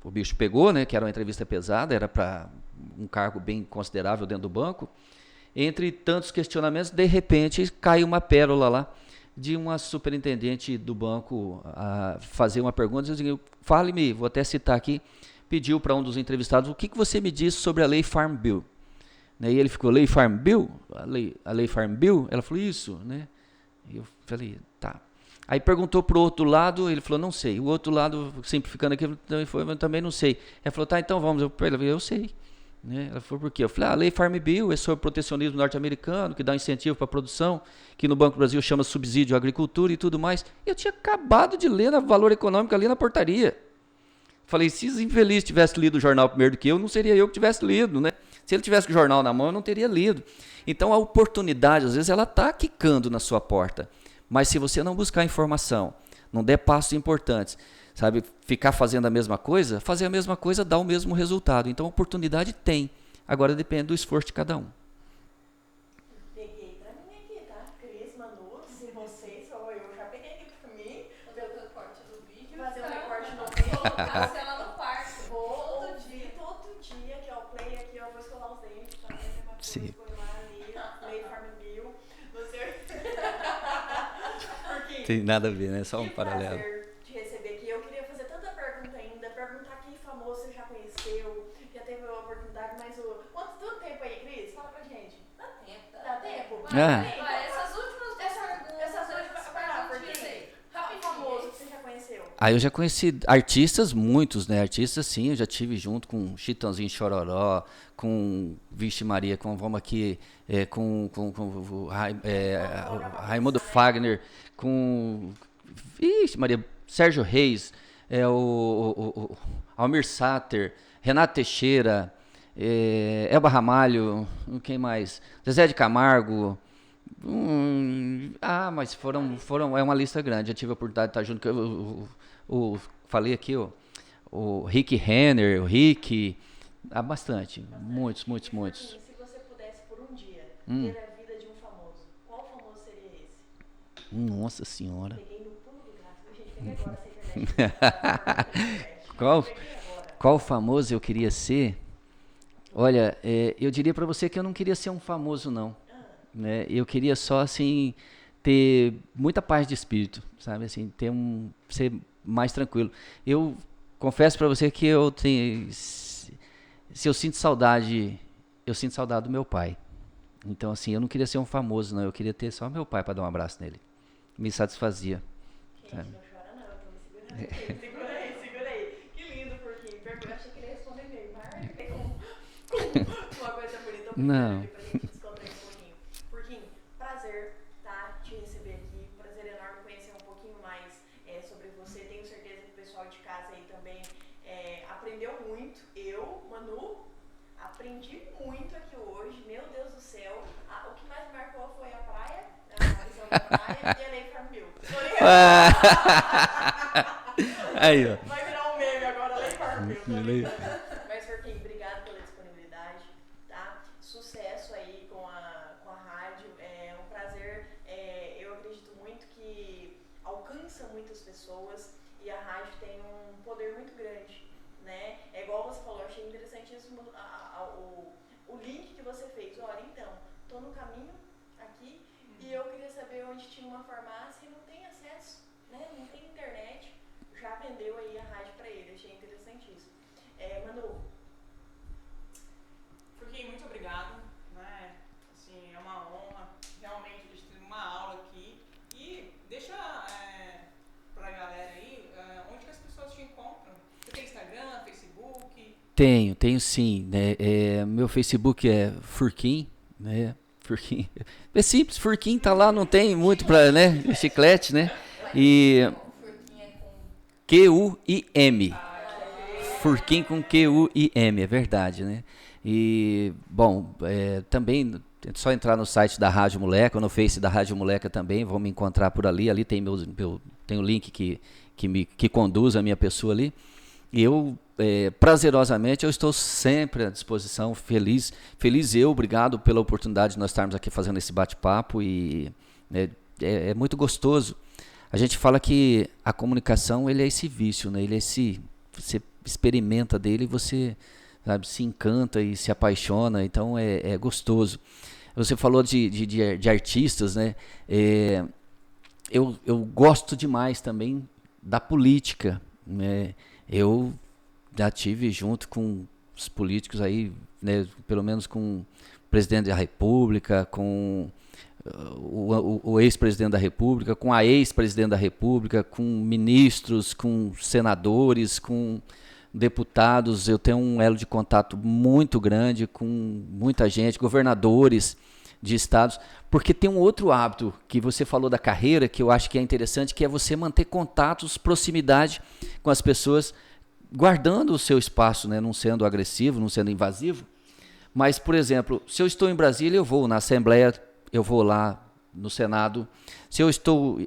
Speaker 3: o bicho pegou, né, que era uma entrevista pesada, era para um cargo bem considerável dentro do banco, entre tantos questionamentos, de repente caiu uma pérola lá, de uma superintendente do banco a fazer uma pergunta, dizendo, fale-me, vou até citar aqui, pediu para um dos entrevistados, o que você me diz sobre a lei Farm Bill? Né, e ele ficou, lei Farm Bill? A lei Farm Bill? Ela falou, isso. Né? E eu falei, tá. Aí perguntou para o outro lado, ele falou, não sei. O outro lado, simplificando aqui, eu também não sei. Ela falou, tá, então vamos. Eu sei. Né? Ela falou, por quê? Eu falei, a lei Farm Bill é sobre protecionismo norte-americano, que dá incentivo para a produção, que no Banco do Brasil chama subsídio à agricultura e tudo mais. Eu tinha acabado de ler no Valor Econômico ali na portaria. Falei, se os infelizes tivessem lido o jornal primeiro do que eu, não seria eu que tivesse lido, né? Se ele tivesse com o jornal na mão, eu não teria lido. Então, a oportunidade, às vezes, ela está quicando na sua porta. Mas se você não buscar informação, não der passos importantes, sabe, ficar fazendo a mesma coisa, fazer a mesma coisa dá o mesmo resultado. Então, a oportunidade tem. Agora, depende do esforço de cada um.
Speaker 1: Peguei pra mim aqui, tá? Cris, Manu, se vocês ou eu já peguei aqui pra mim. Vou fazer o recorte do vídeo. Fazer o recorte no vídeo. Você lá no quarto. Vou todo dia, que é o play aqui, eu vou escovar os dentes, tá?
Speaker 3: Sim.
Speaker 1: Lei Farm Bill. Você...
Speaker 3: Tem nada a ver, né? Só um paralelo.
Speaker 1: De receber aqui. Eu queria fazer tanta pergunta ainda, perguntar que famoso você já conheceu, já teve a oportunidade, mas quanto tempo aí, Cris? Fala pra gente. Dá tempo. Dá tempo?
Speaker 4: Essas últimas perguntas.
Speaker 1: Rápido famoso que você já conheceu.
Speaker 3: Aí eu já conheci artistas, muitos, né? Artistas, sim, eu já tive junto com Chitãozinho Chororó, com Vixe Maria, vamos aqui, com Raimundo Fagner, com Vixe Maria, Sérgio Reis, o Almir Sater, Renato Teixeira, Elba Ramalho, quem mais? Zezé de Camargo. Mas foram, é uma lista grande. Eu tive a oportunidade de estar junto com falei aqui, o Rick Renner, o Rick, bastante, muitos.
Speaker 1: Se você pudesse por um dia ter a vida de um famoso, qual famoso seria esse?
Speaker 3: Nossa Senhora.
Speaker 1: Peguei no pulo do gato. Gente, peguei agora essa internet.
Speaker 3: Qual famoso eu queria ser? Olha, eu diria para você que eu não queria ser um famoso, não. Né? Eu queria só, assim, ter muita paz de espírito, sabe? Assim, ser mais tranquilo. Eu confesso para você que eu tenho... Se eu sinto saudade do meu pai. Então, assim, eu não queria ser um famoso, não. Eu queria ter só meu pai para dar um abraço nele. Me satisfazia.
Speaker 1: Gente, não chora não, eu tô me segurando. Segura aí. Que lindo, Porquinho. Eu achei que ele ia responder meio, mas fiquei com uma coisa bonita.
Speaker 3: Não.
Speaker 1: Pra gente descontrair um pouquinho. Porquinho, prazer, tá? Te receber aqui. Prazer enorme conhecer um pouquinho mais sobre você. Tenho certeza que o pessoal de casa aí também aprendeu muito. Eu, Manu, aprendi muito aqui hoje. Meu Deus do céu. O que mais me marcou foi a praia, a visão da praia e a Lei Farm Bill.
Speaker 3: Aí, ó.
Speaker 1: Vai virar um meme agora, Lei Farm Bill. Mas, Porquinho, obrigado pela disponibilidade, tá? Sucesso aí com a rádio. É um prazer. Eu acredito muito que alcança muitas pessoas e a rádio tem um poder muito grande, né? É igual você falou, eu achei interessantíssimo o link que você fez. Olha, então, tô no caminho aqui e eu queria saber onde tinha uma farmácia e não tem acesso, né? Não tem internet. Já vendeu aí a rádio para ele, achei interessantíssimo. Manu.
Speaker 2: Porquinho, muito obrigado, né? Assim, é uma honra realmente a gente ter uma aula aqui. E deixa pra galera aí onde que as pessoas te encontram. Facebook?
Speaker 3: Tenho sim, né? Meu Facebook é Furquim, né? Furquim. É simples, Furquim tá lá, não tem muito para, né? Chiclete, né? E Q-U-I-M. Furquim com Q-U-I-M, é verdade, né? E, bom, também é só entrar no site da Rádio Moleca, ou no Face da Rádio Moleca também, vão me encontrar por ali. Ali tem tem o link que conduz a minha pessoa ali. E eu, prazerosamente, eu estou sempre à disposição, feliz eu, obrigado pela oportunidade de nós estarmos aqui fazendo esse bate-papo, e é muito gostoso. A gente fala que a comunicação, ele é esse vício, né? Ele é você experimenta dele e você, sabe, se encanta e se apaixona, então é gostoso. Você falou de artistas, né? Eu gosto demais também da política, né? Eu já tive junto com os políticos aí, né, pelo menos com o presidente da República, com o ex-presidente da República, com a ex-presidente da República, com ministros, com senadores, com deputados. Eu tenho um elo de contato muito grande com muita gente, governadores de estados, porque tem um outro hábito que você falou da carreira, que eu acho que é interessante, que é você manter contatos, proximidade com as pessoas, guardando o seu espaço, né, não sendo agressivo, não sendo invasivo. Mas, por exemplo, se eu estou em Brasília, eu vou na Assembleia, eu vou lá no Senado. Se eu estou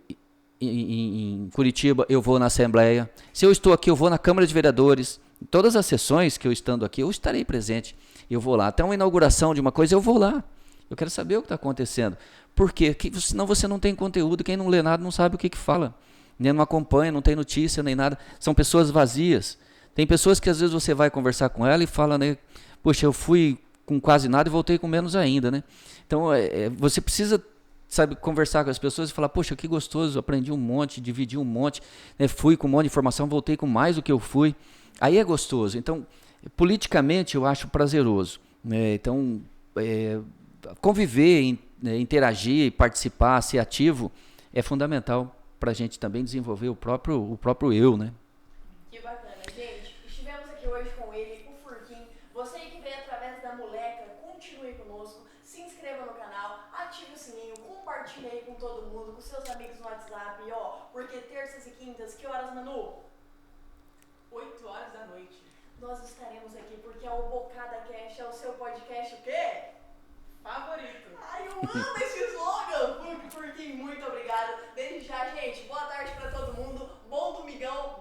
Speaker 3: em Curitiba, eu vou na Assembleia. Se eu estou aqui, eu vou na Câmara de Vereadores. Em todas as sessões que eu estando aqui, eu estarei presente. Eu vou lá. Até uma inauguração de uma coisa, eu vou lá. Eu quero saber o que está acontecendo. Por quê? Senão você não tem conteúdo. Quem não lê nada não sabe o que fala. Nem não acompanha, não tem notícia, nem nada. São pessoas vazias. Tem pessoas que às vezes você vai conversar com ela e fala, né? Poxa, eu fui com quase nada e voltei com menos ainda, né? Então, você precisa, sabe, conversar com as pessoas e falar, poxa, que gostoso, aprendi um monte, dividi um monte, né? Fui com um monte de informação, voltei com mais do que eu fui. Aí é gostoso. Então, politicamente, eu acho prazeroso, né? Então, conviver, interagir, participar, ser ativo é fundamental para a gente também desenvolver o próprio eu, né?
Speaker 1: Que bacana, gente. Estivemos aqui hoje com ele, o Furquim. Você que veio através da Moleca, continue conosco, se inscreva no canal, ative o sininho, compartilhe aí com todo mundo, com seus amigos no WhatsApp, porque terças e quintas, que horas, Manu?
Speaker 2: 8 horas da noite.
Speaker 1: Nós estaremos aqui porque é o Bocada Cast, é o seu podcast, o quê?
Speaker 2: Favorito.
Speaker 1: Ai, eu amo esse slogan! Furquim, muito obrigada. Desde já, gente, boa tarde pra todo mundo, bom domingão,